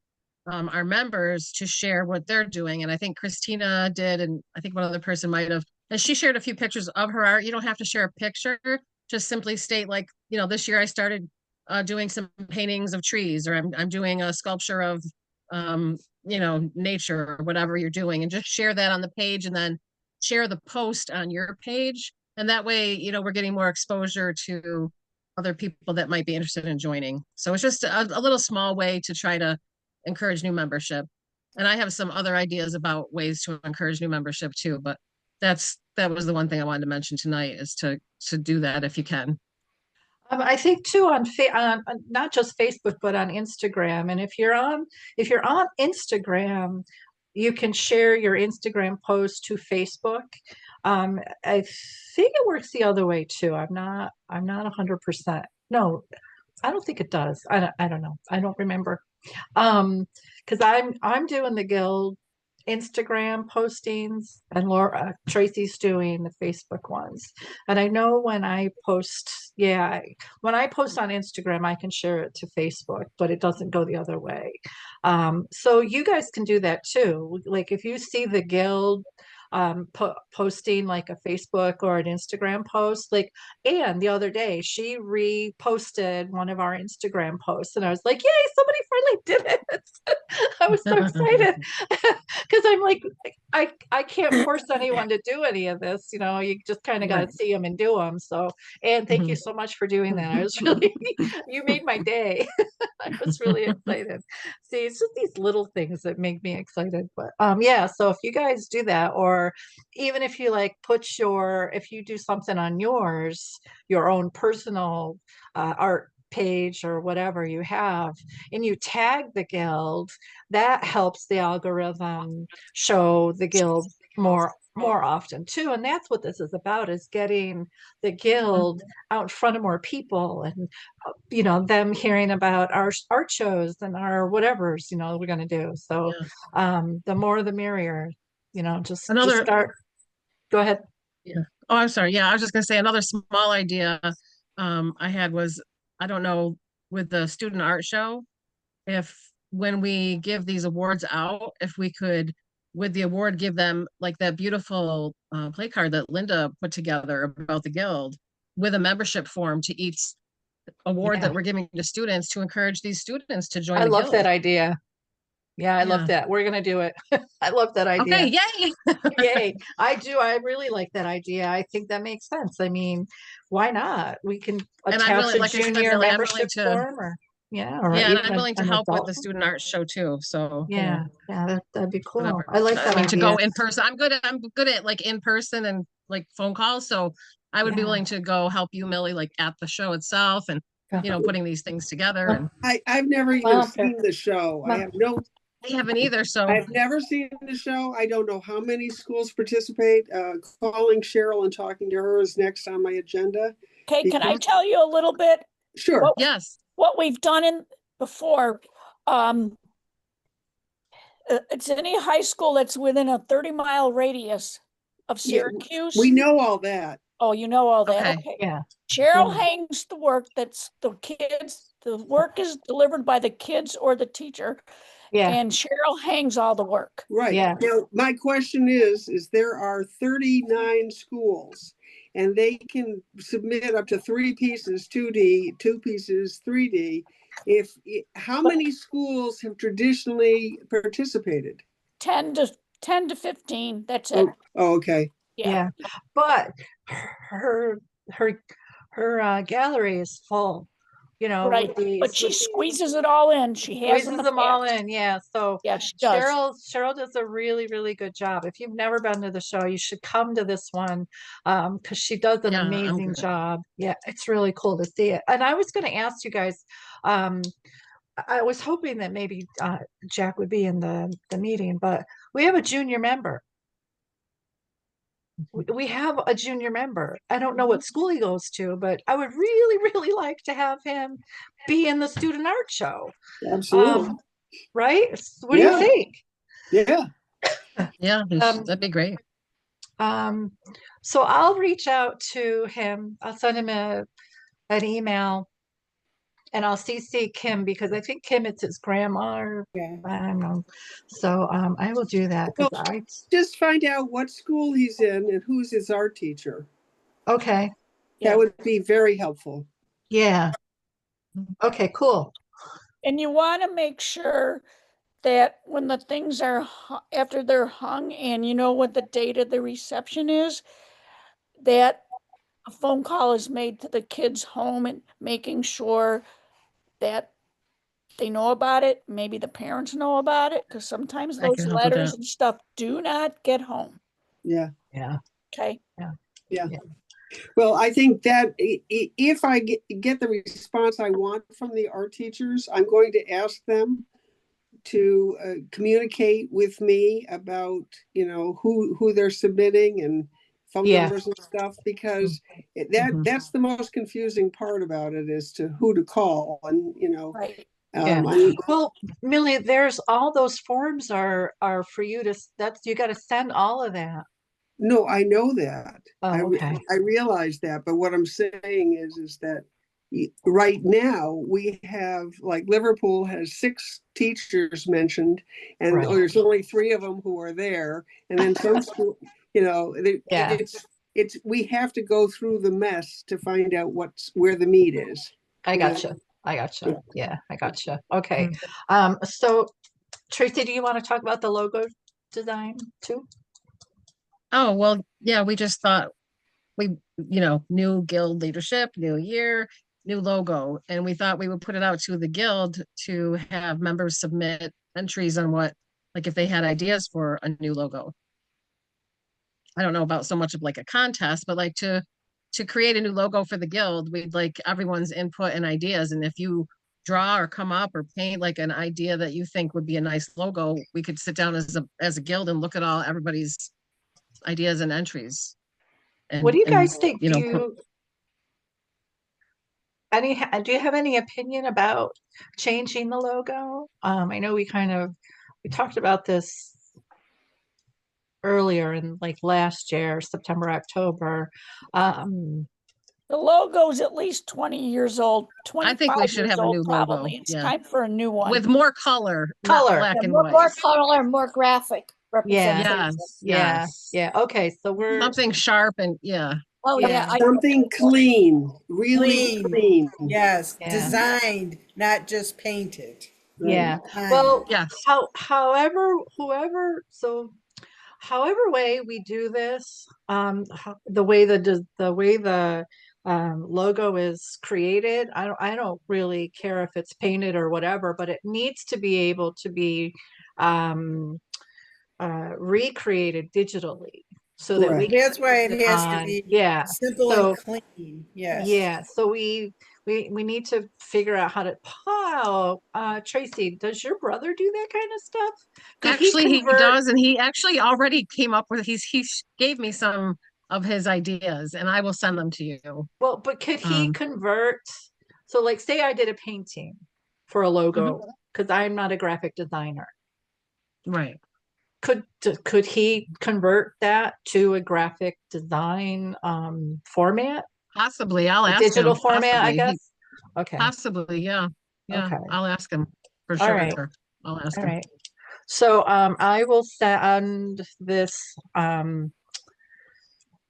our members to share what they're doing. And I think Christina did, and I think one other person might have, and she shared a few pictures of her art. You don't have to share a picture, just simply state this year I started doing some paintings of trees, or I'm doing a sculpture of nature, or whatever you're doing, and just share that on the page, and then share the post on your page. And that way, we're getting more exposure to other people that might be interested in joining. So it's just a little small way to try to encourage new membership. And I have some other ideas about ways to encourage new membership too, but that was the one thing I wanted to mention tonight, is to do that if you can. I think too on not just Facebook, but on Instagram. And if you're on Instagram, you can share your Instagram post to Facebook. I think it works the other way too. I'm not 100%. No, I don't think it does. I don't know. I don't remember. Because I'm doing the Guild Instagram postings, and Laura Tracy's doing the Facebook ones. And I know when I post, when I post on Instagram, I can share it to Facebook, but it doesn't go the other way. So you guys can do that too. Like if you see the guild posting like a Facebook or an Instagram post, like Anne the other day, she reposted one of our Instagram posts, and I was like, yay, somebody finally did it. I was so excited because I'm like, I can't force anyone to do any of this, you know, you just kind of got to see them and do them. So, and thank you so much for doing that. I was really, you made my day. I was really excited. See, it's just these little things that make me excited. But yeah, so if you guys do that, or even if you like if you do something on your own personal art page or whatever you have, and you tag the guild, that helps the algorithm show the guild more often too. And that's what this is about, is getting the guild out in front of more people, and you know, them hearing about our art shows and our whatever's, you know, we're going to do. So the more the merrier, you know, just start. Go ahead. Yeah. Oh, I'm sorry. Yeah, I was just gonna say another small idea I had was, I don't know, with the student art show, if when we give these awards out, if we could, with the award, give them like that beautiful play card that Linda put together about the guild, with a membership form to each award that we're giving to students, to encourage these students to join I the love guild. that idea. Yeah, I love that. We're gonna do it. I love that idea. Okay, yay. Yay. I do. I really like that idea. I think that makes sense. I mean, why not? We can And I'm attach willing, a like I said, junior Millie, I'm willing membership to, form, or or yeah, and even I'm willing to an help with adult the one. student art show too. So, you know, Yeah, that'd be cool. whatever. I like I that mean, to idea. go in person. I'm good at like in person and like phone calls. So I would be willing to go help you, Millie, like at the show itself, and you know, putting these things together. And I've never even seen the show. I haven't either. So I've never seen the show. I don't know how many schools participate. Calling Cheryl and talking to her is next on my agenda. Okay, can I tell you a little bit? Sure. Yes. What we've done before. It's any high school that's within a 30-mile radius of Syracuse. We know all that. Oh, you know all that. Okay. Yeah. Cheryl hangs the work that's the kids. The work is delivered by the kids or the teacher. Yeah. And Cheryl hangs all the work. Right. Yeah. Now, my question is there are 39 schools, and they can submit up to 3 pieces, 2D, 2 pieces, 3D. How many schools have traditionally participated? 10 to 15. That's it. Oh, okay. Yeah. But her gallery is full, you know, right. But she squeezes it all in. She has them all in. Yeah. So yeah, she does. Cheryl does a really, really good job. If you've never been to the show, you should come to this one, because she does an amazing job. Yeah, it's really cool to see it. And I was going to ask you guys, I was hoping that maybe Jack would be in the meeting, but we have a junior member. We have a junior member. I don't know what school he goes to, but I would really, really like to have him be in the student art show. Absolutely. Right? What do you think? Yeah. Yeah, that'd be great. So I'll reach out to him. I'll send him an email, and I'll CC Kim, because I think Kim, it's his grandma, or I don't know. So I will do that. Well, just find out what school he's in and who's his art teacher. Okay. That would be very helpful. Yeah. Okay, cool. And you want to make sure that when the things are, after they're hung, and you know what the date of the reception is, that a phone call is made to the kids' home and making sure that they know about it. Maybe the parents know about it, because sometimes those letters and stuff do not get home. Yeah. Yeah. Okay. Yeah. Well, I think that if I get the response I want from the art teachers, I'm going to ask them to communicate with me about, you know, who they're submitting and phone numbers and stuff, because that's the most confusing part about it, as to who to call. And, you know, Yeah. I- Well, Millie, there's all those forms are for you to, that's, you got to send all of that. no, I know that. Oh, okay. I realize that, but what I'm saying is that right now we have, like, Liverpool has 6 teachers mentioned, and Right. there's only 3 of them who are there, and then some school, Yeah. it's we have to go through the mess to find out where the meat is. I you know? gotcha. I gotcha. Yeah, I gotcha. Mm. Okay. So Tracy, do you want to talk about the logo design too? Oh, well, yeah, we just thought we, new guild leadership, new year, new logo. And we thought we would put it out to the guild to have members submit entries on what, like if they had ideas for a new logo. I don't know about so much of like a contest, but like to create a new logo for the guild, we'd like everyone's input and ideas. And if you draw or come up or paint like an idea that you think would be a nice logo, we could sit down as a guild and look at all everybody's ideas and entries. What do you guys and, think? Do you have any opinion about changing the logo? I know we talked about this earlier in like last year, September, October. The logo's at least 20 years old, I 25 think we should years have a old new logo. probably. It's Yeah. time for a new one. With more color, Color. not black Yeah, and more white. color, more graphic representation. Yes. Yeah. Yes. Yeah. Okay. So we're Something sharp and yeah. Oh yeah, Yeah. Something clean, really clean. Yes, Yeah. designed, not just painted. Yeah. Designed. Well, Yes. however way we do this, the way the logo is created, I don't really care if it's painted or whatever, but it needs to be able to be recreated digitally so that we Correct. can That's why use it it has to on, be yeah. simple So and clean. Yes. yeah, so we need to figure out how to. Tracy, does your brother do that kind of stuff? Could Actually, he convert? does, and he actually already came up with. He gave me some of his ideas, and I will send them to you. Well, but could he convert? So, like, say I did a painting for a logo because I'm not a graphic designer. Right. Could he convert that to a graphic design format? Possibly. I'll A ask digital him. format, I Possibly. guess. Okay. Possibly. Yeah. Yeah. Okay. I'll ask him for All sure. right. I'll ask All him. right. So I will send this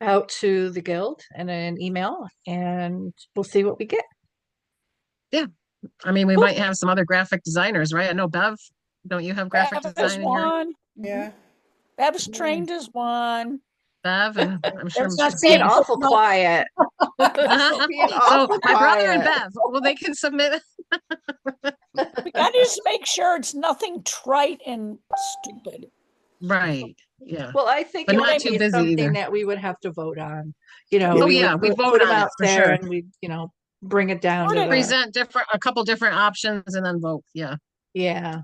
out to the guild in an email and we'll see what we get. Yeah. I mean, we Cool. might have some other graphic designers, right? I know Bev, don't you have graphic Bev is design in here? one. Yeah. Bev's trained as one. Bev, and I'm sure There's not She's being saying awful no. quiet. Being So awful my brother and quiet. Bev, well, they can submit. We gotta just make sure it's nothing trite and stupid. Right. Yeah. Well, I think But it not would too be busy something either. that we would have to vote on. Oh, We yeah, would we put vote them on it out for there sure. and we, bring it down to the, Present a couple different options and then vote. Yeah. yeah.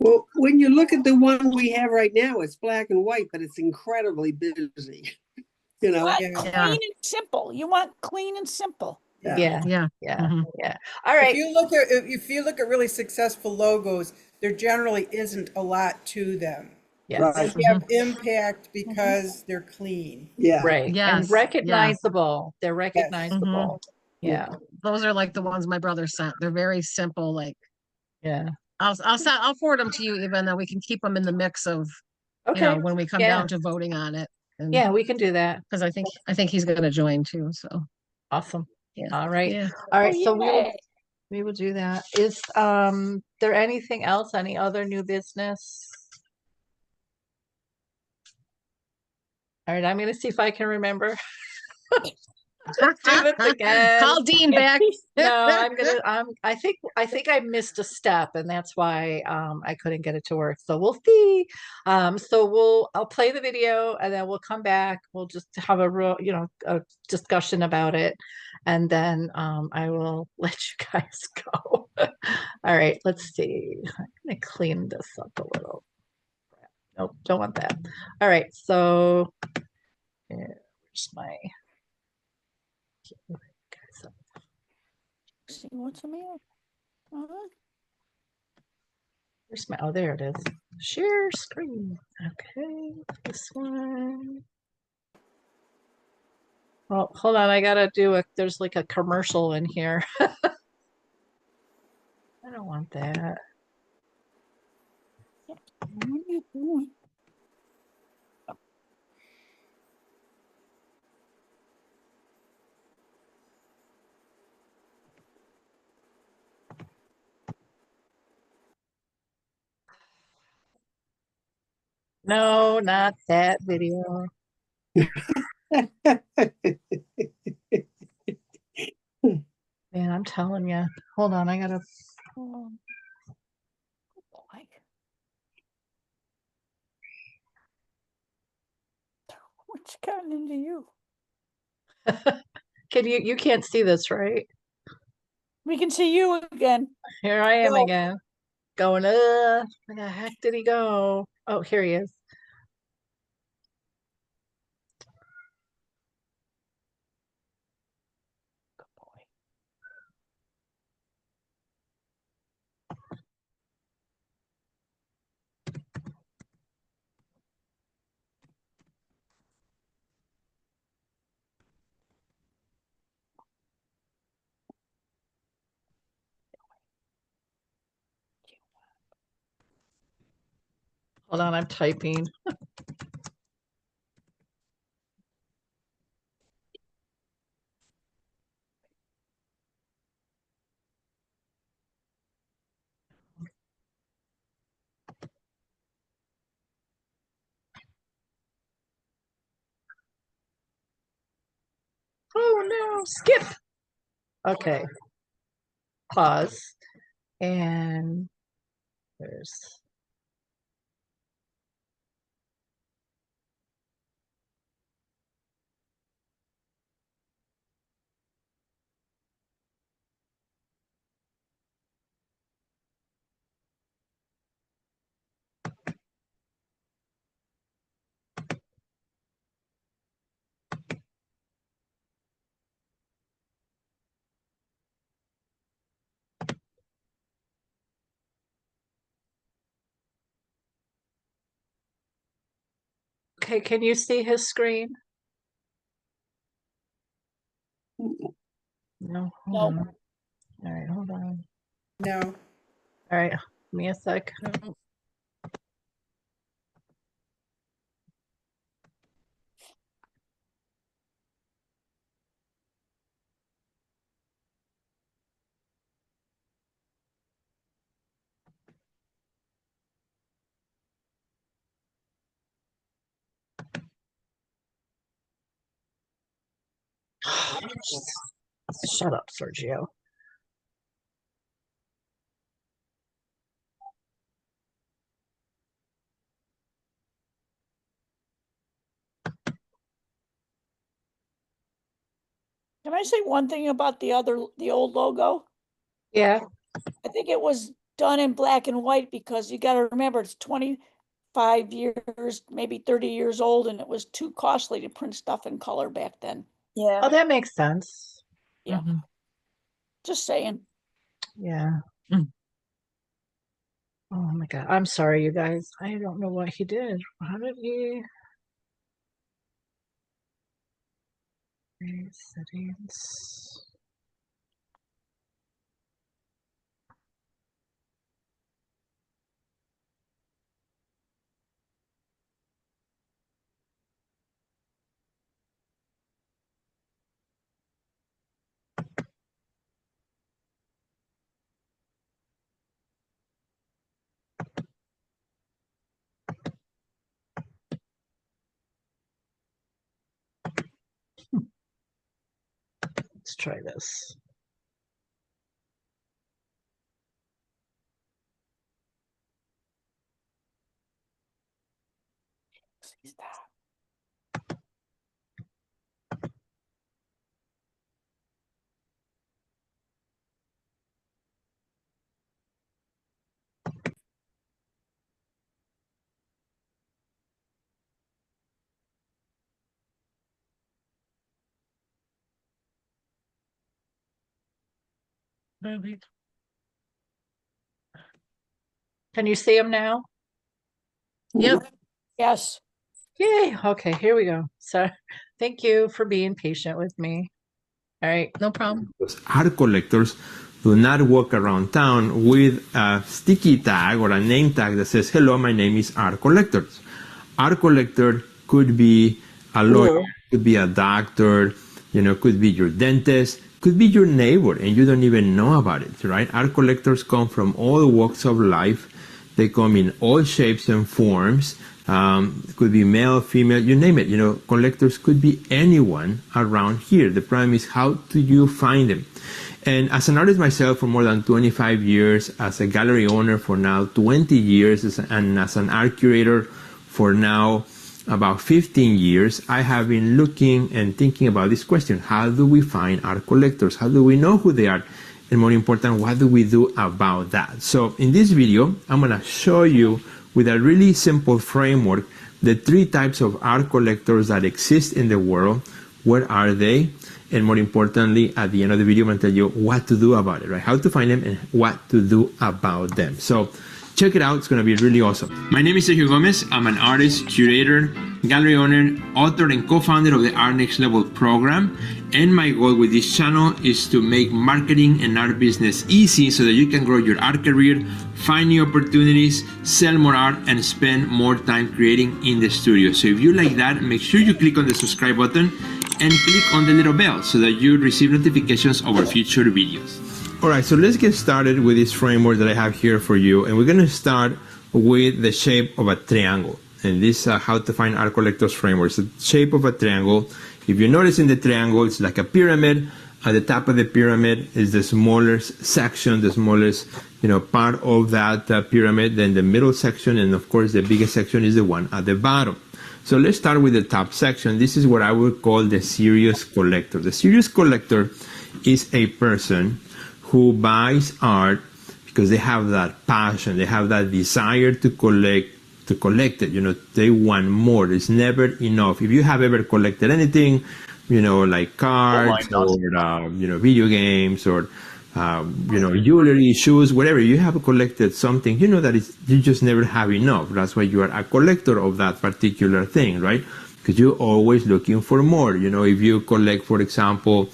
Well, when you look at the one we have right now, it's black and white, but it's incredibly busy. You want Yeah. clean Yeah. and simple. You want clean and simple. Yeah. Yeah. Yeah. Mhm. Yeah. All right. If you look at really successful logos, there generally isn't a lot to them. Yes. Right. They have impact because they're clean. Yeah. Right. Yes. And recognizable. They're Mm-hmm. recognizable. Yeah. Those are like the ones my brother sent. They're very simple. Like Yeah. I'll forward them to you, even though we can keep them in the mix of, Okay. when we come Yeah. down to voting on it. And Yeah, we can do that. because I think he's going to join too. So Awesome. yeah. All right. Yeah. All right. Oh, So yay. we will do that. Is there anything else? Any other new business? All right, I'm gonna see if I can remember. Do this again. Call Dean back. No, I think I missed a step and that's why I couldn't get it to work. So we'll see. I'll play the video and then we'll come back. We'll just have a real, a discussion about it. And then I will let you guys go. All right, let's see. I'm gonna clean this up a little. Nope, don't want that. All right, so where's my See what's the matter? Where's my, oh, there it is. Share screen. Okay, this one. Oh, hold on. I gotta do a, there's like a commercial in here. I don't want that. What are you doing? No, not that video. Man, I'm telling you. Hold on, I gotta. Oh, boy. What's gotten into you? Can you can't see this, right? We can see you again. Here I am Go. again. Going, where the heck did he go? Oh, here he is. Good boy. Hold on, I'm typing. Oh no, skip. Okay. Pause. And there's okay, can you see his screen? No, hold No. on. All right, hold on. No. All right, give me a sec. Shut up, Sergio. Can I say one thing about the old logo? Yeah. I think it was done in black and white because you gotta remember it's 25 years, maybe 30 years old, and it was too costly to print stuff in color back then. Yeah. Oh, that makes sense. Yeah. Mhm. Just saying. Yeah. Mm. Oh my God. I'm sorry, you guys. I don't know what he did. How did he? Settings. Let's try this. Stop. Can you see them now? Yep. Yes. Yay. Okay, here we go. So thank you for being patient with me. All right. No problem. Art collectors do not walk around town with a sticky tag or a name tag that says, hello, my name is Art Collectors. Art collector could be a lawyer, could be a doctor, could be your dentist, could be your neighbor, and you don't even know about it, right? Art collectors come from all walks of life. They come in all shapes and forms. Could be male, female, you name it. Collectors could be anyone around here. The problem is, how do you find them? And as an artist myself for more than 25 years, as a gallery owner for now 20 years, and as an art curator for now about 15 years, I have been looking and thinking about this question. How do we find art collectors? How do we know who they are? And more important, what do we do about that? So in this video, I'm going to show you with a really simple framework the 3 types of art collectors that exist in the world. What are they? And more importantly, at the end of the video, I'm going to tell you what to do about it, right? How to find them and what to do about them. So check it out. It's going to be really awesome. My name is Sergio Gomez. I'm an artist, curator, gallery owner, author, and co-founder of the Art Next Level program. And my goal with this channel is to make marketing and art business easy so that you can grow your art career, find new opportunities, sell more art, and spend more time creating in the studio. So if you like that, make sure you click on the subscribe button and click on the little bell so that you receive notifications of our future videos. All right, so let's get started with this framework that I have here for you. And we're going to start with the shape of a triangle. And this how to find art collectors framework. So the shape of a triangle. If you notice in the triangle, it's like a pyramid. At the top of the pyramid is the smallest section, the smallest part of that pyramid. Then the middle section, and of course the biggest section is the one at the bottom. So let's start with the top section. This is what I would call the serious collector. The serious collector is a person who buys art because they have that passion, they have that desire to collect it. They want more. It's never enough. If you have ever collected anything, like cards or video games or jewelry, shoes, whatever, you have collected something, that you just never have enough. That's why you are a collector of that particular thing, right? Because you're always looking for more. If you collect, for example,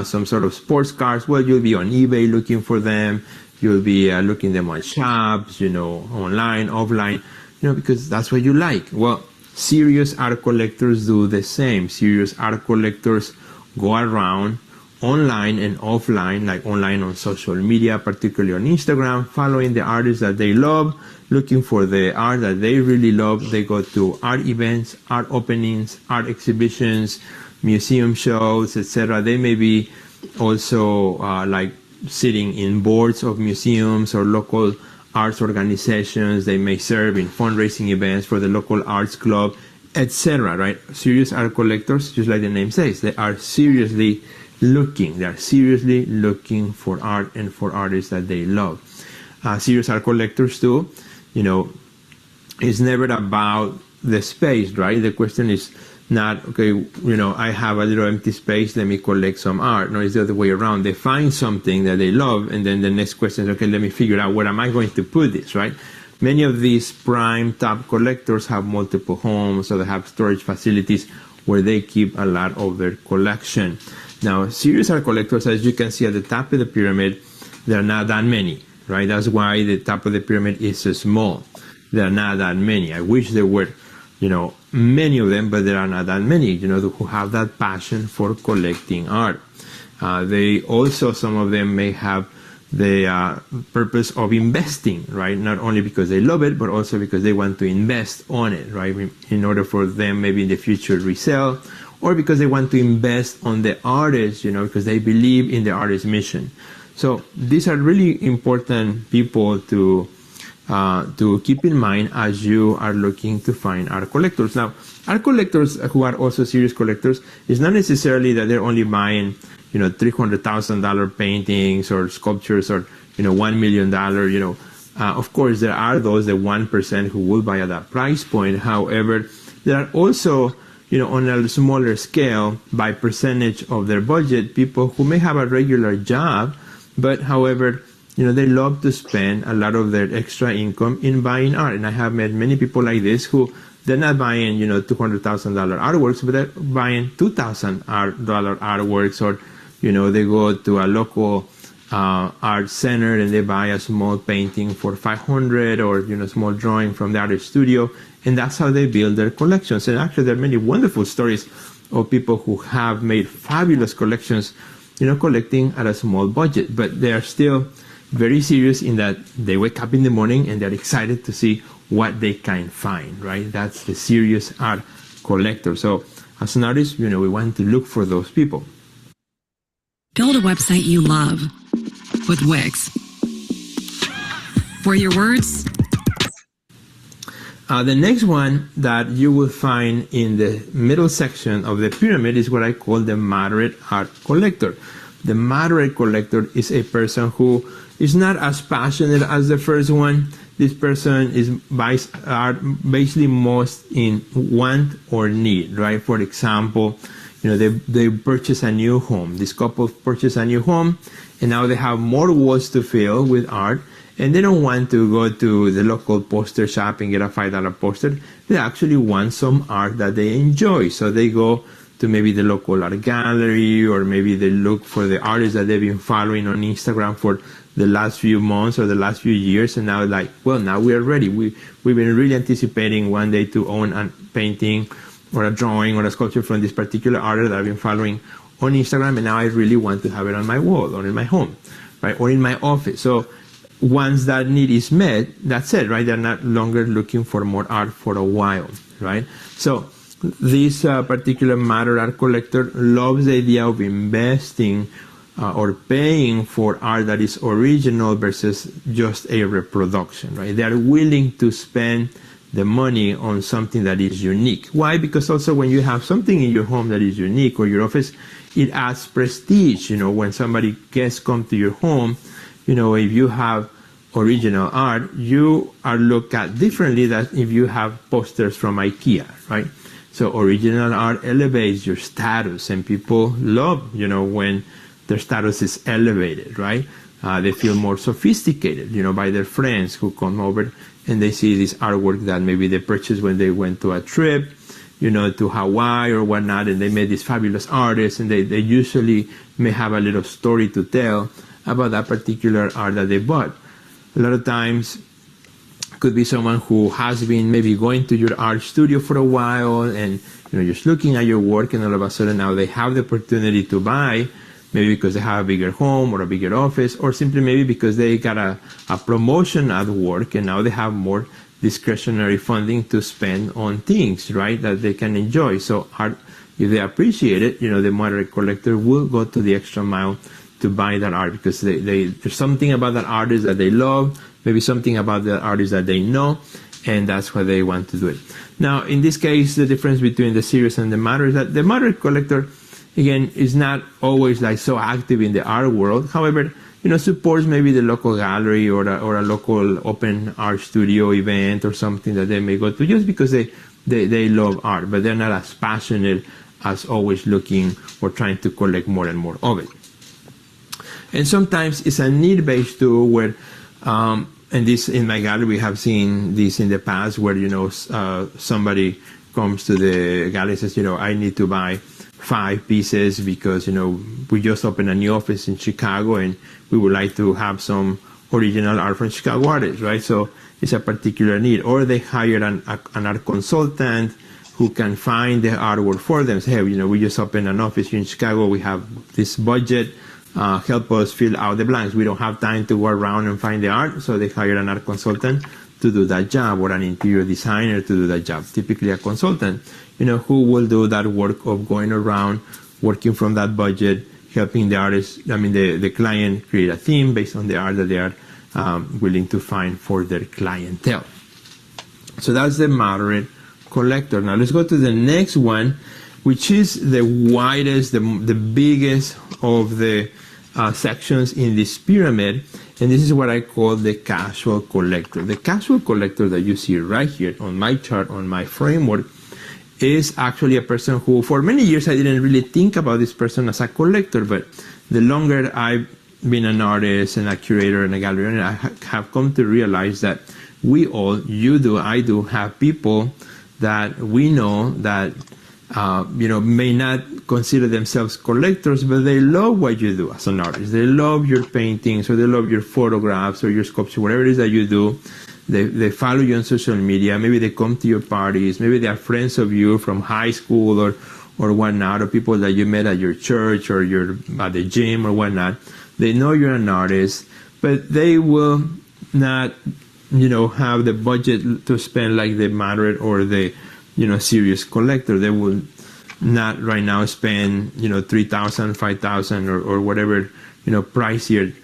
some sort of sports cars, well, you'll be on eBay looking for them. You'll be looking them on shops, online, offline, because that's what you like. Well, serious art collectors do the same. Serious art collectors go around online and offline, like online on social media, particularly on Instagram, following the artists that they love, looking for the art that they really love. They go to art events, art openings, art exhibitions, museum shows, etc. They may be also like sitting in boards of museums or local arts organizations. They may serve in fundraising events for the local arts club, etc. Right? Serious art collectors, just like the name says, they are seriously looking. They are seriously looking for art and for artists that they love. Serious art collectors too, it's never about the space, right? The question is not, okay, I have a little empty space, let me collect some art. No, it's the other way around. They find something that they love, and then the next question is, okay, let me figure out where am I going to put this, right? Many of these prime top collectors have multiple homes, or they have storage facilities where they keep a lot of their collection. Now, serious art collectors, as you can see at the top of the pyramid, there are not that many, right? That's why the top of the pyramid is so small. There are not that many. I wish there were, many of them, but there are not that many, who have that passion for collecting art. They also, some of them may have the purpose of investing, right? Not only because they love it, but also because they want to invest on it, right? In order for them maybe in the future resell, or because they want to invest on the artist, because they believe in the artist's mission. So these are really important people to keep in mind as you are looking to find art collectors. Now, art collectors who are also serious collectors, is not necessarily that they're only buying, $300,000 paintings or sculptures or, $1 million, Of course, there are those, the 1% who will buy at that price point. However, there are also, on a smaller scale, by percentage of their budget, people who may have a regular job, but however, they love to spend a lot of their extra income in buying art. And I have met many people like this who they're not buying, $200,000 artworks, but they're buying $2,000 artworks, or, they go to a local art center and they buy a small painting for $500, or, small drawing from the art studio. And that's how they build their collections. And actually, there are many wonderful stories of people who have made fabulous collections, collecting at a small budget, but they are still very serious in that they wake up in the morning and they're excited to see what they can find, right? That's the serious art collector. So as an artist, we want to look for those people. Build a website you love with Wix. For your words. The next one that you will find in the middle section of the pyramid is what I call the moderate art collector. The moderate collector is a person who is not as passionate as the first one. This person buys art basically most in want or need, right? For example, they purchase a new home. This couple purchase a new home, and now they have more walls to fill with art, and they don't want to go to the local poster shop and get a $5 poster. They actually want some art that they enjoy. So they go to maybe the local art gallery, or maybe they look for the artists that they've been following on Instagram for the last few months or the last few years, and now now we are ready. We've been really anticipating one day to own a painting or a drawing or a sculpture from this particular artist that I've been following on Instagram, and now I really want to have it on my wall or in my home, right, or in my office. So once that need is met, that's it, right? They're not longer looking for more art for a while, right? So this particular moderate art collector loves the idea of investing or paying for art that is original versus just a reproduction, right? They are willing to spend the money on something that is unique. Why? Because also when you have something in your home that is unique, or your office, it adds prestige. When somebody guests come to your home, if you have original art, you are looked at differently than if you have posters from IKEA, right? So original art elevates your status, and people love, when their status is elevated, right? They feel more sophisticated, by their friends who come over and they see this artwork that maybe they purchased when they went to a trip, to Hawaii or whatnot, and they met these fabulous artists, and they usually may have a little story to tell about that particular art that they bought. A lot of times, could be someone who has been maybe going to your art studio for a while, and just looking at your work, and all of a sudden now they have the opportunity to buy, maybe because they have a bigger home or a bigger office, or simply maybe because they got a promotion at work, and now they have more discretionary funding to spend on things, right, that they can enjoy. So art, if they appreciate it, the moderate collector will go to the extra mile to buy that art, because there's something about that artist that they love, maybe something about the artist that they know, and that's why they want to do it. Now, in this case, the difference between the serious and the moderate is that the moderate collector, again, is not always so active in the art world. However, supports maybe the local gallery or a local open art studio event or something that they may go to, just because they love art, but they're not as passionate as always looking or trying to collect more and more of it. And sometimes it's a need-based too, where, and this in my gallery, we have seen this in the past, where, somebody comes to the gallery and says, I need to buy 5 pieces because, we just opened a new office in Chicago and we would like to have some original art from Chicago artists, right? So it's a particular need. Or they hire an art consultant who can find the artwork for them. Say, hey, we just opened an office here in Chicago. We have this budget. Help us fill out the blanks. We don't have time to go around and find the art. So they hire an art consultant to do that job, or an interior designer to do that job. Typically a consultant, who will do that work of going around, working from that budget, helping the artist, the client create a theme based on the art that they are willing to find for their clientele. So that's the moderate collector. Now let's go to the next one, which is the widest, the biggest of the sections in this pyramid, and this is what I call the casual collector. The casual collector that you see right here on my chart, on my framework, is actually a person who, for many years, I didn't really think about this person as a collector, but the longer I being an artist and a curator and a gallery owner, I have come to realize that we all, you do, I do, have people that we know that may not consider themselves collectors, but they love what you do as an artist. They love your paintings, or they love your photographs or your sculpture, whatever it is that you do. They follow you on social media. Maybe they come to your parties. Maybe they are friends of you from high school or whatnot, or people that you met at your church or at the gym or whatnot. They know you're an artist, but they will not, have the budget to spend like the moderate or the, serious collector. They will not right now spend, $3,000, $5,000 or whatever, pricier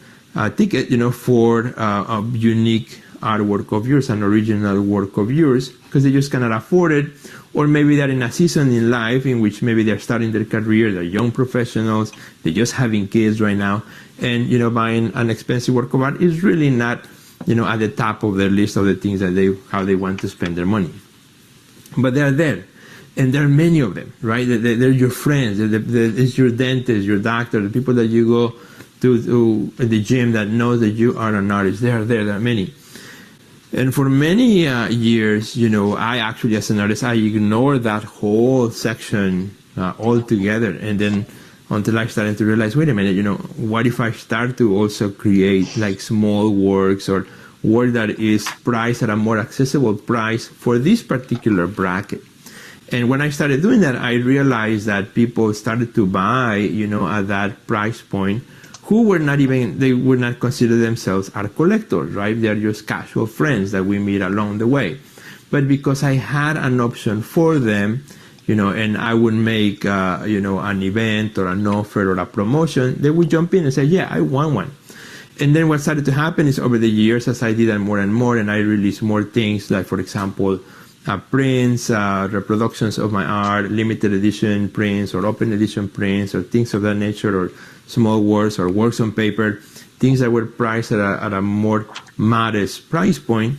ticket, for a unique artwork of yours, an original work of yours, because they just cannot afford it. Or maybe they're in a season in life in which maybe they're starting their career, they're young professionals, they're just having kids right now, and buying an expensive work of art is really not at the top of their list of the things that how they want to spend their money. But they're there, and there are many of them, right? They're your friends, it's your dentist, your doctor, the people that you go to the gym that knows that you are an artist. There are many. And for many years, I actually, as an artist, I ignored that whole section altogether. And then until I started to realize, wait a minute, what if I start to also create like small works or work that is priced at a more accessible price for this particular bracket? And when I started doing that, I realized that people started to buy, at that price point, who were not even, they would not consider themselves art collectors, right? They're just casual friends that we meet along the way. But because I had an option for them, and I would make, an event or an offer or a promotion, they would jump in and say, yeah, I want one. And then what started to happen is over the years, as I did that more and more, and I released more things, like, for example, prints, reproductions of my art, limited edition prints or open edition prints or things of that nature, or small works or works on paper, things that were priced at a more modest price point.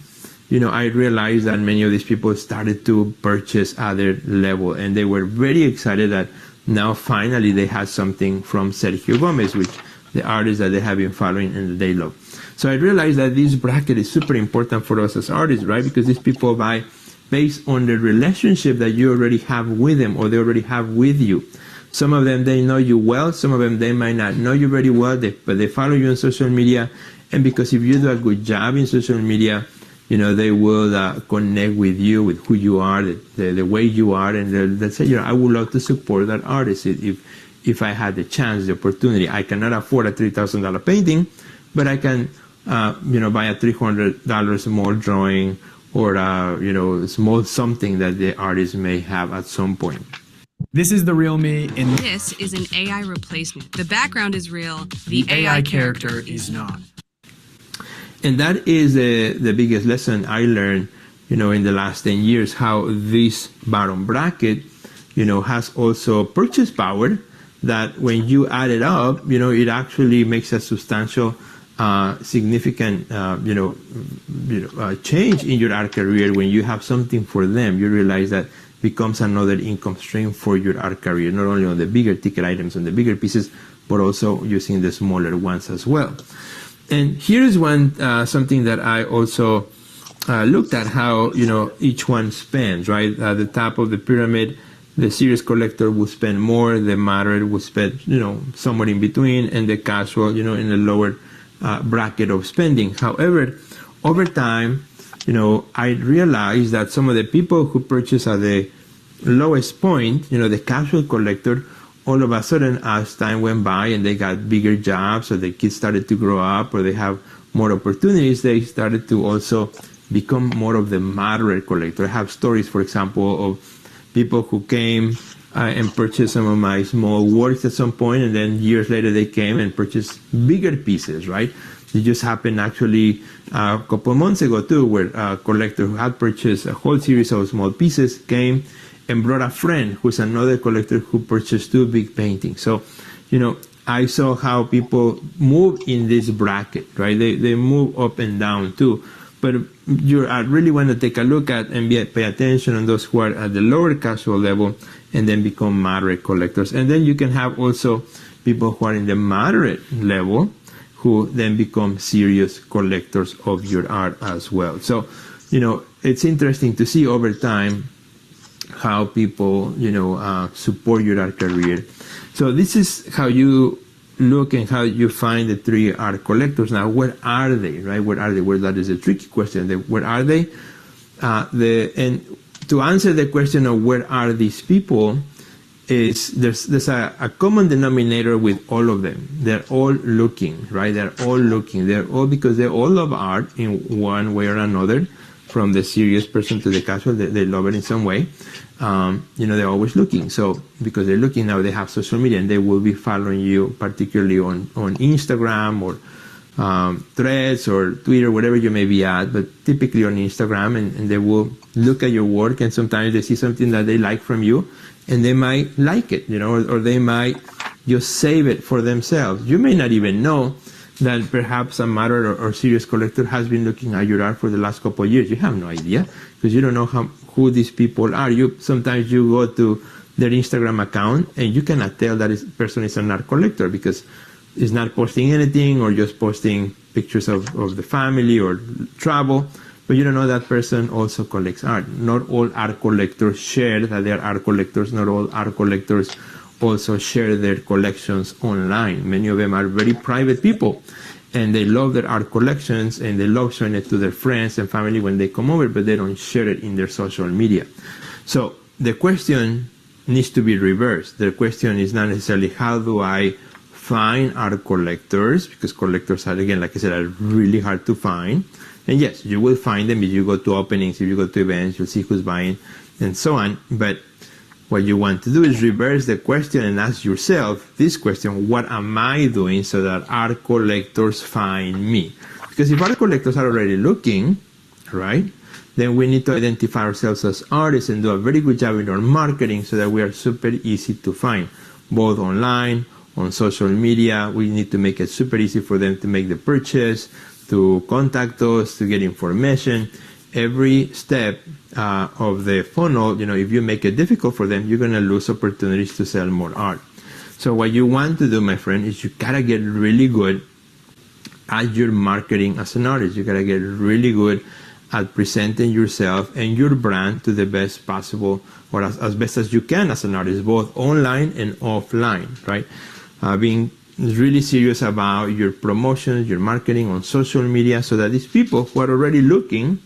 I realized that many of these people started to purchase at their level, and they were very excited that now finally they had something from Sergio Gomez, which the artist that they have been following and that they love. So I realized that this bracket is super important for us as artists, right? Because these people buy based on the relationship that you already have with them, or they already have with you. Some of them, they know you well. Some of them, they might not know you very well, but they follow you on social media. And because if you do a good job in social media, they will connect with you, with who you are, the way you are, and they'll say, I would love to support that artist if I had the chance, the opportunity. I cannot afford a $3,000 painting, but I can, buy a $300 small drawing, or a small something that the artist may have at some point. This is the real me, and This is an AI replacement. The background is real. the AI character is not. And that is the biggest lesson I learned, in the last 10 years, how this bottom bracket, has also purchase power, that when you add it up, it actually makes a substantial, significant, change in your art career. When you have something for them, you realize that becomes another income stream for your art career, not only on the bigger ticket items, on the bigger pieces, but also using the smaller ones as well. And here's something that I also looked at, how, each one spends, right? At the top of the pyramid, the serious collector will spend more, the moderate will spend, somewhere in between, and the casual, in the lower bracket of spending. However, over time, I realized that some of the people who purchase at the lowest point, the casual collector, all of a sudden, as time went by and they got bigger jobs, or the kids started to grow up, or they have more opportunities, they started to also become more of the moderate collector. I have stories, for example, of people who came and purchased some of my small works at some point, and then years later they came and purchased bigger pieces, right? It just happened actually a couple of months ago too, where a collector who had purchased a whole series of small pieces came and brought a friend who's another collector who purchased 2 big paintings. So, I saw how people move in this bracket, right? They move up and down too. But I really want to take a look at and pay attention on those who are at the lower casual level and then become moderate collectors. And then you can have also people who are in the moderate level who then become serious collectors of your art as well. So, it's interesting to see over time how people, support your art career. So this is how you look and how you find the 3 art collectors. Now, where are they, right? Where are they? Well, that is a tricky question. Where are they? And to answer the question of where are these people, there's a common denominator with all of them. They're all looking, right? They're all looking. Because they all love art in one way or another, from the serious person to the casual. They love it in some way. They're always looking. So because they're looking now, they have social media and they will be following you, particularly on Instagram or Threads or Twitter, whatever you may be at, but typically on Instagram, and they will look at your work, and sometimes they see something that they like from you, and they might like it, or they might just save it for themselves. You may not even know that perhaps a moderate or serious collector has been looking at your art for the last couple of years. You have no idea, because you don't know who these people are. Sometimes you go to their Instagram account and you cannot tell that this person is an art collector, because it's not posting anything or just posting pictures of the family or travel, but you don't know that person also collects art. Not all art collectors share that they're art collectors. Not all art collectors also share their collections online. Many of them are very private people, and they love their art collections and they love showing it to their friends and family when they come over, but they don't share it in their social media. So the question needs to be reversed. The question is not necessarily how do I find art collectors, because collectors are, again, like I said, are really hard to find. And yes, you will find them if you go to openings, if you go to events, you'll see who's buying and so on. But what you want to do is reverse the question and ask yourself this question: what am I doing so that art collectors find me? Because if art collectors are already looking, right, then we need to identify ourselves as artists and do a very good job in our marketing so that we are super easy to find, both online, on social media. We need to make it super easy for them to make the purchase, to contact us, to get information. Every step of the funnel, if you make it difficult for them, you're going to lose opportunities to sell more art. So what you want to do, my friend, is you got to get really good at your marketing as an artist. You got to get really good at presenting yourself and your brand to the best possible, or as best as you can as an artist, both online and offline, right? Being really serious about your promotions, your marketing on social media, so that these people who are already looking,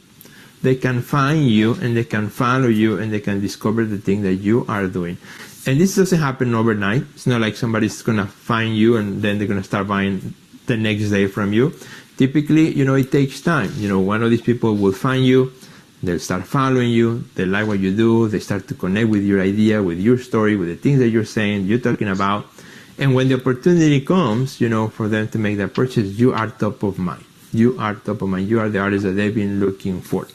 they can find you and they can follow you and they can discover the thing that you are doing. And this doesn't happen overnight. It's not like somebody's going to find you and then they're going to start buying the next day from you. Typically, it takes time. One of these people will find you, they'll start following you, they like what you do, they start to connect with your idea, with your story, with the things that you're saying, you're talking about. And when the opportunity comes, for them to make that purchase, you are top of mind. You are top of mind. You are the artist that they've been looking for.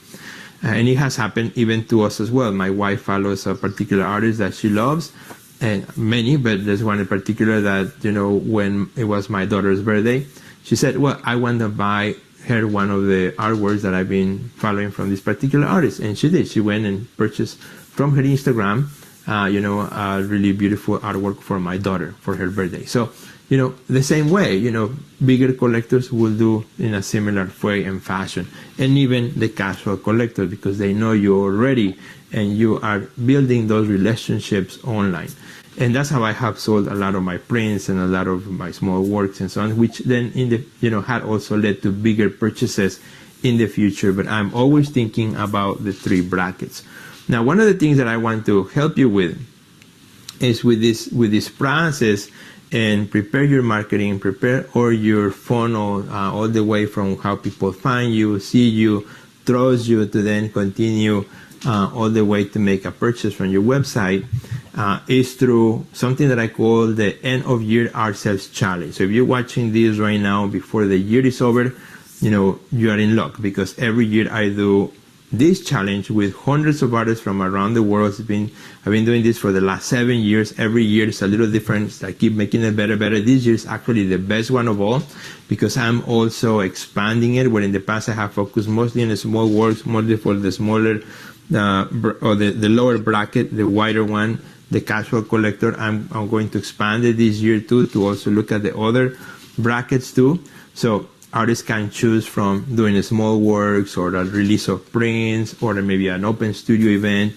And it has happened even to us as well. My wife follows a particular artist that she loves, and many, but there's one in particular that, when it was my daughter's birthday, she said, well, I want to buy her one of the artworks that I've been following from this particular artist. And she did. She went and purchased from her Instagram a really beautiful artwork for my daughter for her birthday. So, the same way, bigger collectors will do in a similar way and fashion. And even the casual collector, because they know you already and you are building those relationships online. And that's how I have sold a lot of my prints and a lot of my small works and so on, which then had also led to bigger purchases in the future. But I'm always thinking about the 3 brackets. Now, one of the things that I want to help you with is with this process, and prepare your marketing, prepare all your funnel, all the way from how people find you, see you, trust you, to then continue all the way to make a purchase from your website, is through something that I call the End of Year Art Sales Challenge. So if you're watching this right now before the year is over, you are in luck, because every year I do this challenge with hundreds of artists from around the world. I've been doing this for the last 7 years. Every year is a little different. I keep making it better. This year is actually the best one of all, because I'm also expanding it, where in the past I have focused mostly on the small works, mostly for the smaller or the lower bracket, the wider one, the casual collector. I'm going to expand it this year too, to also look at the other brackets too. So artists can choose from doing small works or a release of prints or maybe an open studio event.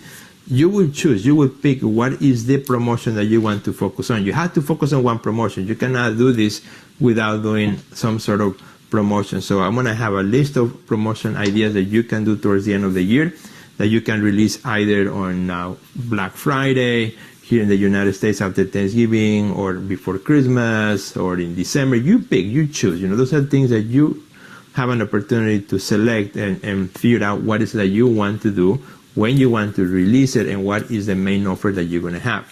You will choose, you will pick what is the promotion that you want to focus on. You have to focus on one promotion. You cannot do this without doing some sort of promotion. So I'm going to have a list of promotion ideas that you can do towards the end of the year that you can release either on Black Friday, here in the United States after Thanksgiving, or before Christmas, or in December. You pick, you choose. Those are things that you have an opportunity to select and figure out what is that you want to do, when you want to release it, and what is the main offer that you're going to have.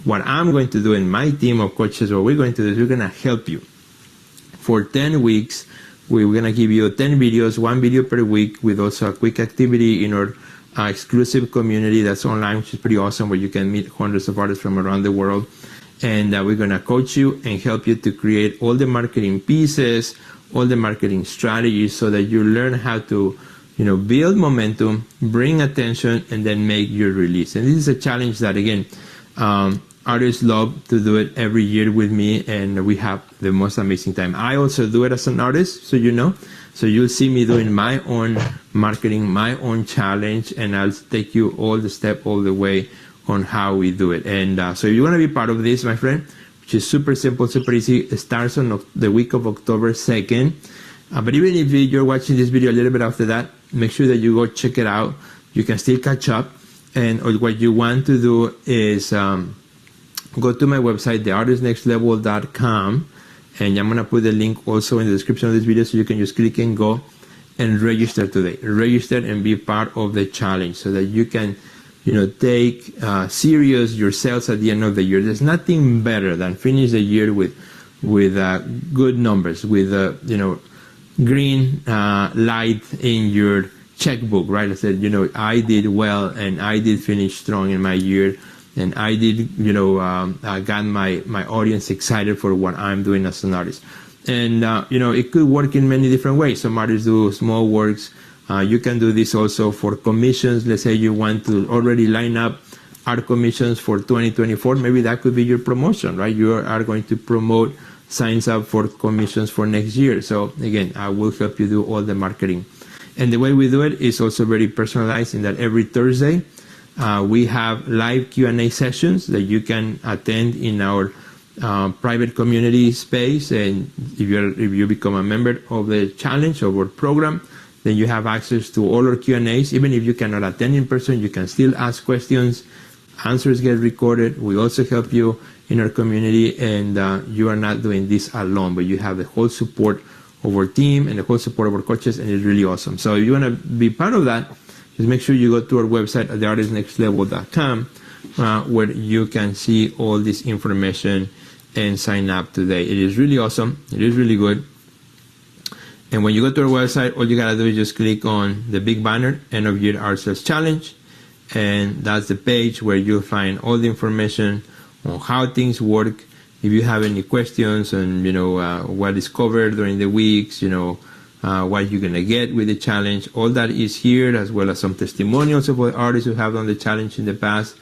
What I'm going to do in my team of coaches, what we're going to do is we're going to help you. For 10 weeks, we're going to give you 10 videos, 1 video per week, with also a quick activity in our exclusive community that's online, which is pretty awesome, where you can meet hundreds of artists from around the world. And we're going to coach you and help you to create all the marketing pieces, all the marketing strategies, so that you learn how to build momentum, bring attention, and then make your release. And this is a challenge that, again, artists love to do it every year with me, and we have the most amazing time. I also do it as an artist, so So you'll see me doing my own marketing, my own challenge, and I'll take you all the way on how we do it. And so if you want to be part of this, my friend, which is super simple, super easy, it starts on the week of October 2nd. But even if you're watching this video a little bit after that, make sure that you go check it out. You can still catch up. And what you want to do is go to my website, theartistnextlevel.com. And I'm going to put the link also in the description of this video, so you can just click and go and register today. Register and be part of the challenge, so that you can, take serious your sales at the end of the year. There's nothing better than finish the year with good numbers, with green light in your checkbook, right? I said, I did well and I did finish strong in my year. And I did, got my audience excited for what I'm doing as an artist. And, it could work in many different ways. Some artists do small works. You can do this also for commissions. Let's say you want to already line up art commissions for 2024. Maybe that could be your promotion, right? You are going to promote signs up for commissions for next year. So again, I will help you do all the marketing. And the way we do it is also very personalized, in that every Thursday, we have live Q&A sessions that you can attend in our private community space. And if you become a member of the challenge, of our program, then you have access to all our Q&As. Even if you cannot attend in person, you can still ask questions. Answers get recorded. We also help you in our community, and you are not doing this alone, but you have the whole support of our team and the whole support of our coaches, and it's really awesome. So if you want to be part of that, just make sure you go to our website at theartistnextlevel.com, where you can see all this information and sign up today. It is really awesome. It is really good. And when you go to our website, all you gotta do is just click on the big banner, End of Year Art Sales Challenge, and that's the page where you'll find all the information on how things work. If you have any questions on what is covered during the weeks, what you're gonna get with the challenge, all that is here, as well as some testimonials of artists who have done the challenge in the past.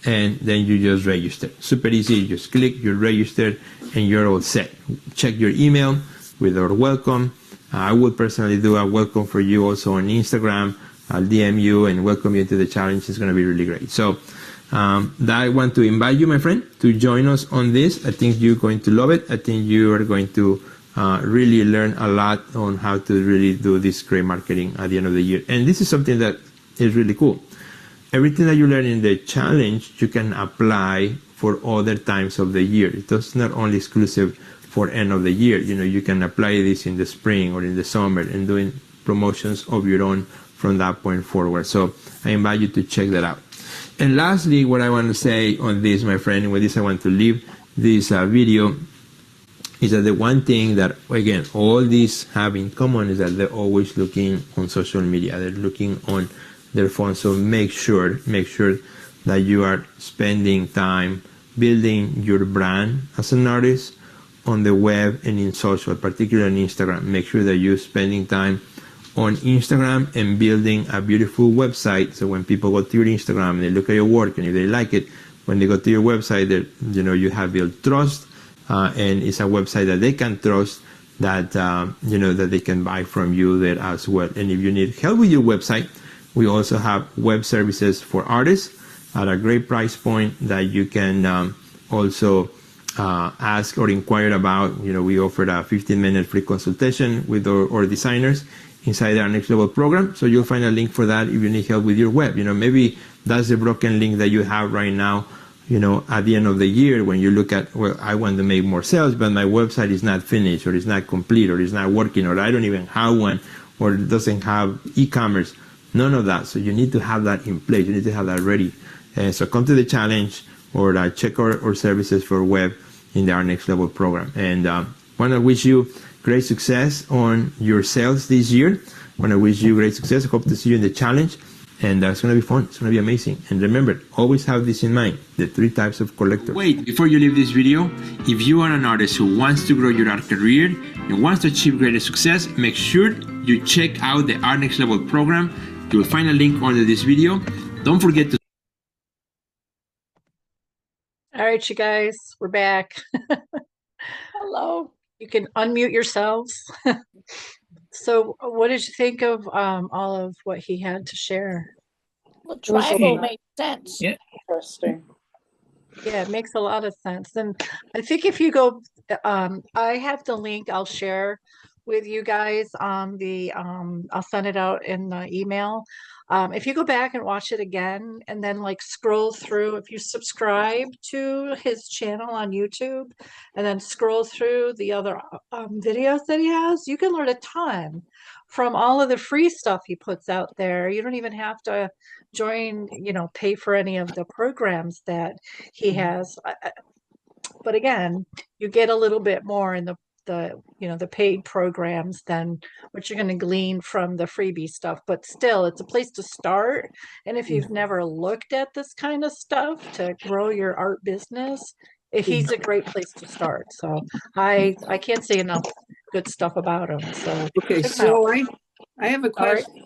And then you just register. Super easy. You just click, you're registered, and you're all set. Check your email with our welcome. I will personally do a welcome for you also on Instagram. I'll DM you and welcome you to the challenge. It's going to be really great. So I want to invite you, my friend, to join us on this. I think you're going to love it. I think you are going to really learn a lot on how to really do this great marketing at the end of the year. And this is something that is really cool. Everything that you learn in the challenge, you can apply for other times of the year. It's not only exclusive for end of the year. You can apply this in the spring or in the summer and doing promotions of your own from that point forward. So I invite you to check that out. And lastly, what I want to say on this, my friend, and with this I want to leave this video, is that the one thing that, again, all these have in common is that they're always looking on social media. They're looking on their phone. So make sure that you are spending time building your brand as an artist on the web and in social, particularly on Instagram. Make sure that you're spending time on Instagram and building a beautiful website. So when people go to your Instagram and they look at your work, and if they like it, when they go to your website, you have built trust, and it's a website that they can trust that that they can buy from you there as well. And if you need help with your website, we also have web services for artists at a great price point that you can also ask or inquire about. We offered a 15-minute free consultation with our designers inside our Next Level program. So you'll find a link for that if you need help with your web. Maybe that's the broken link that you have right now, at the end of the year when you look at, well, I want to make more sales, but my website is not finished or it's not complete or it's not working or I don't even have one or it doesn't have e-commerce. None of that. So you need to have that in place. You need to have that ready. So come to the challenge or check our services for web in our Next Level program. And want to wish you great success on your sales this year. Want to wish you great success. Hope to see you in the challenge. And it's going to be fun. It's going to be amazing. And remember, always have this in mind, the 3 types of collectors. Wait, before you leave this video, if you are an artist who wants to grow your art career and wants to achieve greater success, make sure you check out the Art Next Level program. You will find a link under this video. Don't forget to... All right, you guys, we're back. Hello. You can unmute yourselves. So what did you think of all of what he had to share? The triangle makes sense. Yeah. Interesting. Yeah, it makes a lot of sense. And I think if you go, I have the link I'll share with you guys on the, I'll send it out in the email. If you go back and watch it again and then like scroll through, if you subscribe to his channel on YouTube and then scroll through the other videos that he has, you can learn a ton from all of the free stuff he puts out there. You don't even have to join, pay for any of the programs that he has. But again, you get a little bit more in the paid programs than what you're going to glean from the freebie stuff. But still, it's a place to start. And if you've never looked at this kind of stuff to grow your art business, he's a great place to start. So I can't say enough good stuff about him. So Okay, check him so out. I have a question.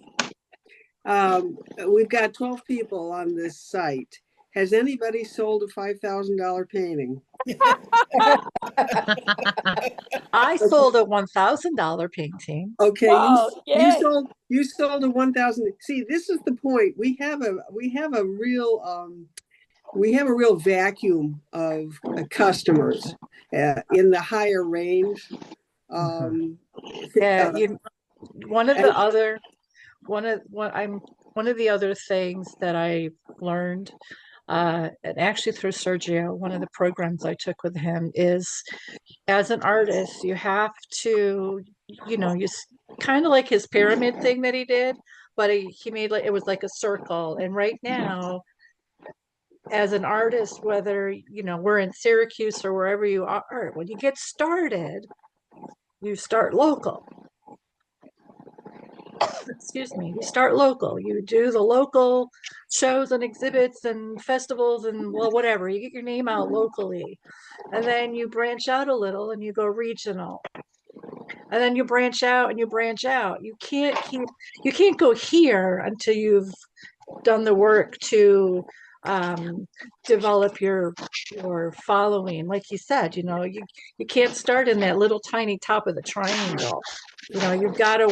We've got 12 people on this site. Has anybody sold a $5,000 painting? I sold a $1,000 painting. Okay, Wow, you sold a 1,000. See, this is the point. We have a real vacuum of customers in the higher range. One of the other things that I learned, and actually through Sergio, one of the programs I took with him is, as an artist, you have to, you kind of like his pyramid thing that he did, but he made it was like a circle. And right now, as an artist, whether we're in Syracuse or wherever you are, when you get started, you start local. Excuse me, you start local. You do the local shows and exhibits and festivals and whatever. You get your name out locally. And then you branch out a little and you go regional. And then you branch out and you branch out. You can't go here until you've done the work to develop your following. Like you said, you can't start in that little tiny top of the triangle. You've got to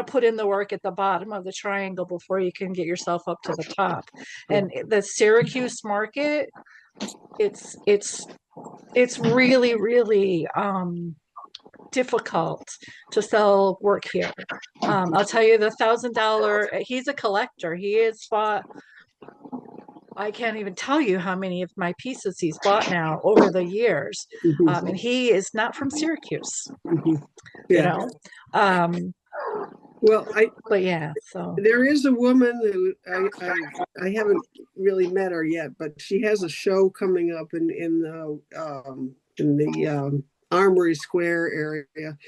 put in the work at the bottom of the triangle before you can get yourself up to the top. And the Syracuse market, it's really, really difficult to sell work here. I'll tell you, the $1,000, he's a collector. He has bought, I can't even tell you how many of my pieces he's bought now over the years. And he is not from Syracuse, but yeah, so there is a woman who I haven't really met her yet, but she has a show coming up in the Armory Square area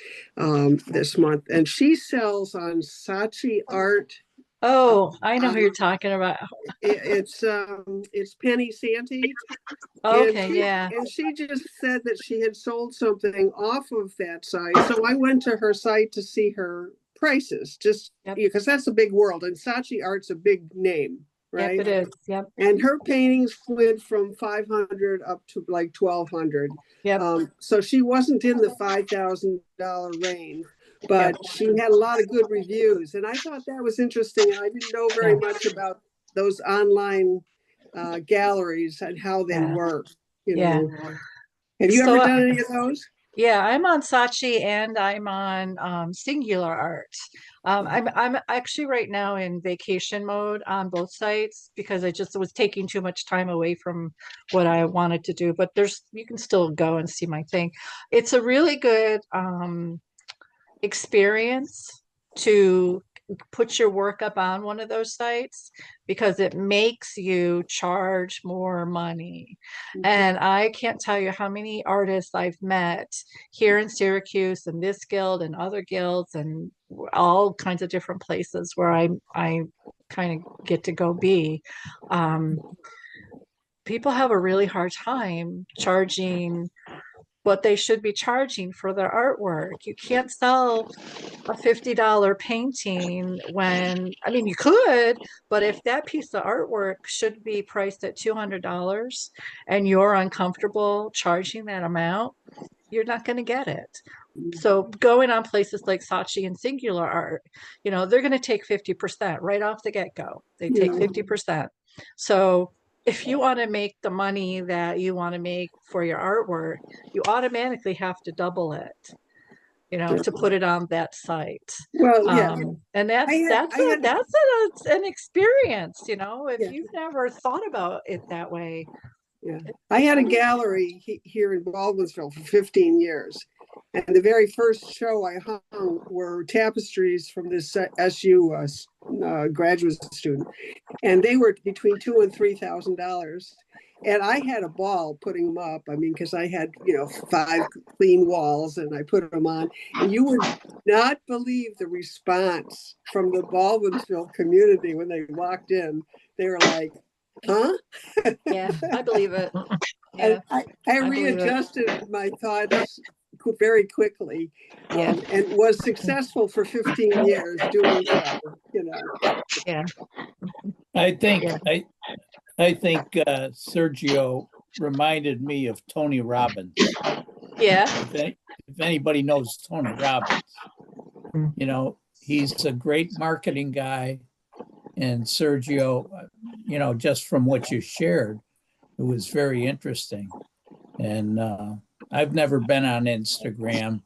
this month, and she sells on Saatchi Art. Oh, I know who you're talking about. It's Penny Santee. Okay, yeah. And she just said that she had sold something off of that site. So I went to her site to see her prices, just because that's a big world, and Saatchi Art's a big name. right? Yep, it is. Yep. And her paintings went from 500 up to like 1,200. Yep. So she wasn't in the $5,000 range, but Yep. she had a lot of good reviews. And I thought that was interesting. I didn't know very much about those online galleries and how they work, you know. Have you ever done any of those? Yeah, I'm on Saatchi and I'm on Singular Art. I'm actually right now in vacation mode on both sites because I just was taking too much time away from what I wanted to do. But you can still go and see my thing. It's a really good experience to put your work up on one of those sites because it makes you charge more money. And I can't tell you how many artists I've met here in Syracuse and this guild and other guilds and all kinds of different places where I kind of get to go be. People have a really hard time charging what they should be charging for their artwork. You can't sell a $50 painting when, I mean, you could, but if that piece of artwork should be priced at $200 and you're uncomfortable charging that amount, you're not going to get it. So going on places like Saatchi and Singular Art, they're going to take 50% right off the get-go. They take 50%. So if you want to make the money that you want to make for your artwork, you automatically have to double it, to put it on that site. Well, yeah. And that's an experience, if you've never thought about it that way. Yeah, I had a gallery here in Baldwinsville for 15 years. And the very first show I hung were tapestries from this SU graduate student. And they were between $2,000 and $3,000. And I had a ball putting them up. I mean, because I had, 5 clean walls and I put them on. And you would not believe the response from the Baldwinsville community when they walked in. They were like, huh? Yeah, I believe it. Yeah, and I readjusted my thoughts very quickly, and was successful for 15 years doing so. Yeah. I think Sergio reminded me of Tony Robbins. Yeah. If anybody knows Tony Robbins, he's a great marketing guy. And Sergio, just from what you shared, it was very interesting. And I've never been on Instagram,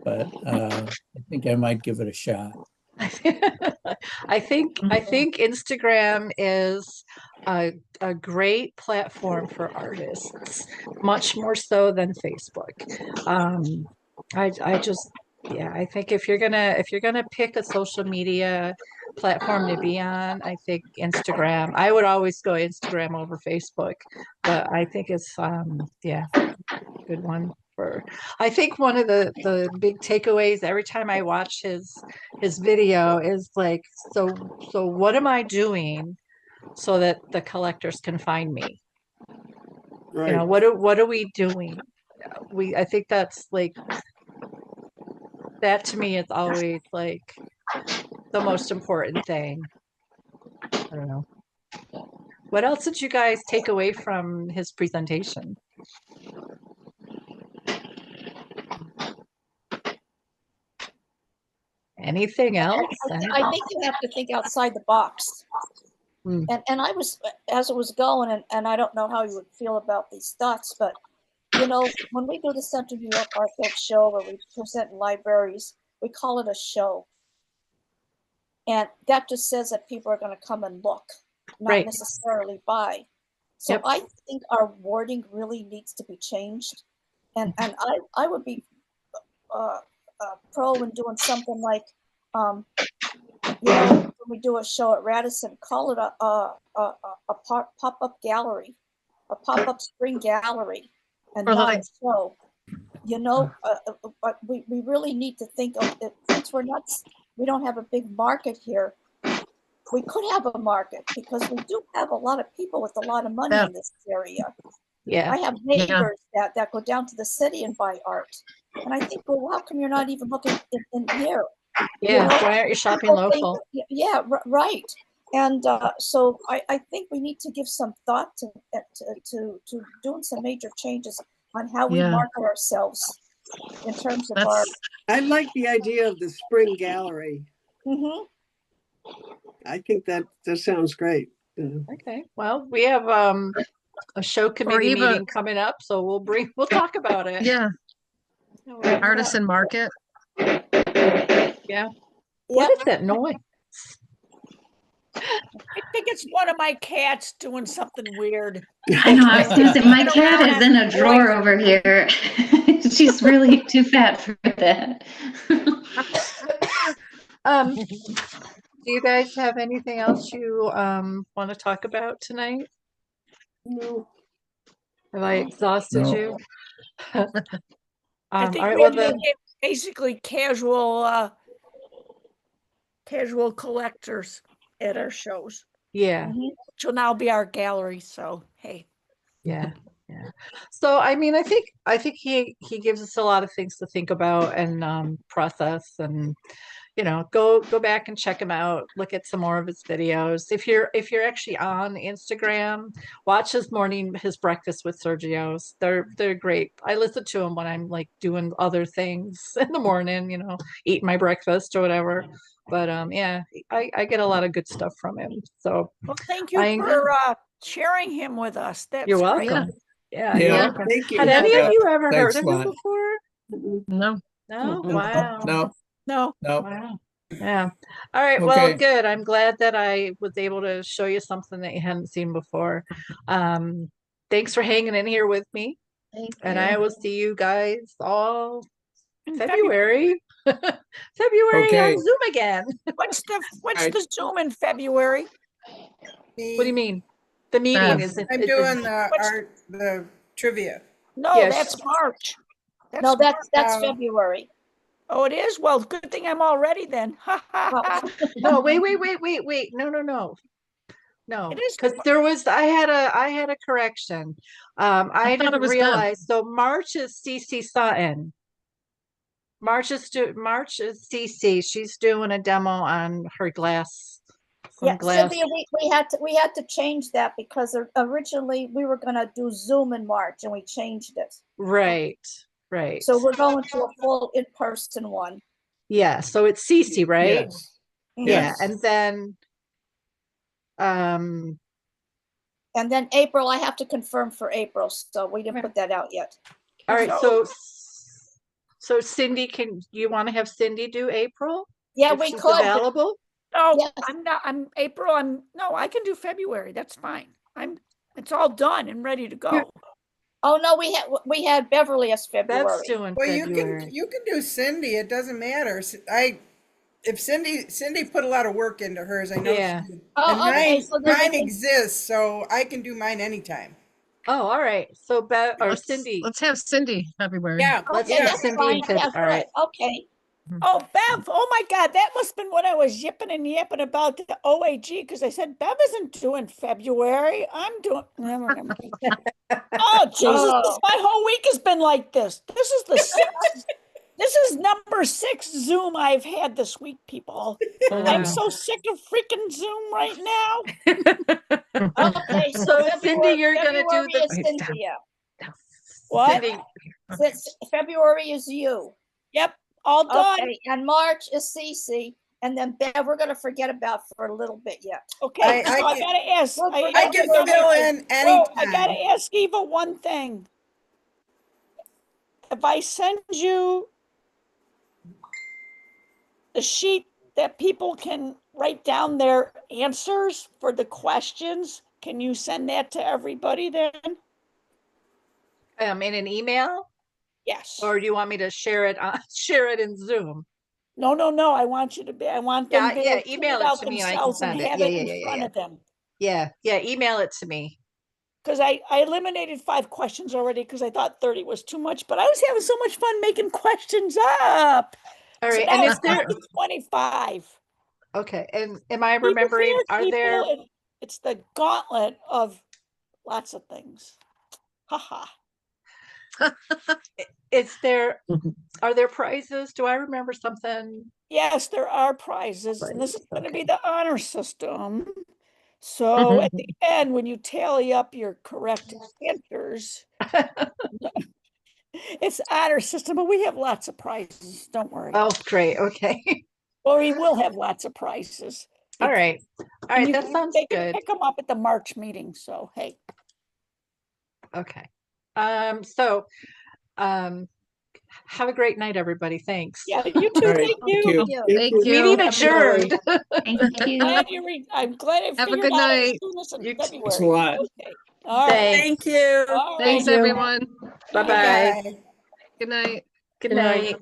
but I think I might give it a shot. I think Instagram is a great platform for artists, much more so than Facebook. I think if you're gonna pick a social media platform to be on, I think Instagram. I would always go Instagram over Facebook, but I think it's good one for. I think one of the big takeaways every time I watch his video is like, so what am I doing so that the collectors can find me? Right. What are we doing? I think that's like. That to me is always like the most important thing. I don't know. What else did you guys take away from his presentation? Anything else? I think you have to think outside the box. And I was, as it was going, and I don't know how you would feel about these thoughts, but when we do the Central New York Art Guild show where we present in libraries, we call it a show. And that just says that people are going to come and look, not necessarily buy. So I think our wording really needs to be changed. And I would be pro in doing something like, when we do a show at Radisson, call it a pop-up gallery, a pop-up spring gallery. And not a show, we really need to think of it. Since we don't have a big market here, we could have a market because we do have a lot of people with a lot of money in this area. Yeah, I have neighbors that go down to the city and buy art, and I think, well, how come you're not even looking in here? Yeah, why aren't you shopping local? Yeah, right. And so I think we need to give some thought to doing some major changes on how we Yeah. market ourselves in terms of That's our. I like the idea of the spring gallery. Mhm. I think that sounds great. Okay, well, we have a show committee even- meeting coming up, so we'll talk about it. yeah, Yeah. artisan market. Yeah. What is that noise? I think it's one of my cats doing something weird. I know, I was gonna say, my cat is in a drawer over here. She's really too fat for that. Do you guys have anything else you want to talk about tonight? No. Have I exhausted No. you? I All think right, we well have to then, get basically casual collectors at our shows, yeah, which will now be our gallery. So hey, yeah. So I mean, I think he gives us a lot of things to think about and process, and go back and check him out, look at some more of his videos. If you're actually on Instagram, watch his breakfast with Sergio's. They're great. I listen to him when I'm like doing other things in the morning, eating my breakfast or whatever. But yeah, I get a lot of good stuff from him. So well, thank you for sharing him with us. That's you're great. welcome. Yeah, Yeah. you're welcome. Thank you. Had any of Yeah. you ever Thanks heard a of him lot. before? No. No? Mm-mm. Wow. No, No, no. Wow. Yeah. All right. Well, Okay. good. I'm glad that I was able to show you something that you hadn't seen before. Thanks for hanging in here with me. And I will see you guys all in February. February Okay. on Zoom again. What's Right. the Zoom in February? What do you mean? The meeting is I'm doing the trivia. No, Yeah, that's March. No, that's March. February. Oh, it is? Well, good thing I'm all ready then. Ha ha ha. no, wait. No, It is. because I had a correction. I thought it didn't was done. realize. So March is CC Sutton. March is CC. She's doing a demo on her glass. Yeah, Glass. Sylvia, we had to change that because originally we were gonna do Zoom in March and we changed it. Right. So we're going to a full in-person one. Yeah. So it's CC, right? Yes. Yeah, Yes. and then And then April, I have to confirm for April, so we didn't put that out yet. all right, so Cindy, you want to have Cindy do April? Yeah, if we she's could. available. No, Yes. I'm not. I'm April. No, I can do February. That's fine. It's all done and ready to go. Oh no, we had Beverly as That's February. doing Well, February. you can do Cindy. It doesn't matter. If Cindy put a lot of work into hers, I know Yeah. she did. Oh, And okay, mine, so then mine we can- exists, so I can do mine anytime. Oh, all right. So Cindy. Let's have Cindy February. Yeah, Let's Okay, have that's Cindy fine. and Feb. Yeah, All right. good. Okay. Oh, Bev. Oh my God, that must have been what I was yipping and yapping about the OAG because I said Bev isn't doing February. I'm doing. Oh Jesus! Oh. My whole week has been like this. This is the sixth. This is number 6 Zoom I've had this week, people. Oh, I'm wow. so sick of freaking Zoom right now. Okay, So February, Cindy, you're gonna do February is the Cynthia. What? Cindy. February is you. Yep, all done. Okay, and March is Cece, and then Bev, we're gonna forget about for a little bit yet. Okay, I so I can- gotta ask. I can fill in Whoa, I anytime. gotta ask Eva one thing. If I send you the sheet that people can write down their answers for the questions, can you send that to everybody then? In an email, Yes. or do you want me to share it in Zoom? No. I want you to be. I want them to be able to email print it out to me and I can themselves send and it. have Yeah, it yeah, in front of them. Yeah, email it to me. Because I eliminated 5 questions already because I thought 30 was too much, but I was having so much fun making questions up. All right, so and now is it's down to 25. Okay, and am I Keep it remembering? fair, Are people, there? and it's the gauntlet of lots of things. Haha. Are there prizes? Do I remember something? Yes, there are prizes, and this is going to be the honor system. So at the end, when you tally up your correct answers, it's honor system, but we have lots of prizes. Don't worry. Oh, great. Okay. Well, we will have lots of prizes. All right. All right. That sounds They can good. pick them up at the March meeting. So, hey. Okay. Have a great night, everybody. Thanks. Yeah, you too. All right, Thank you. Thank you. Meeting adjourned. Thank you. I'm glad I Have a figured good out I was night. doing this in You too. February. Thanks a lot. Okay. All right. Thanks. Thank you. All Thanks, right. everyone. Bye-bye. Bye. Good night. Good night.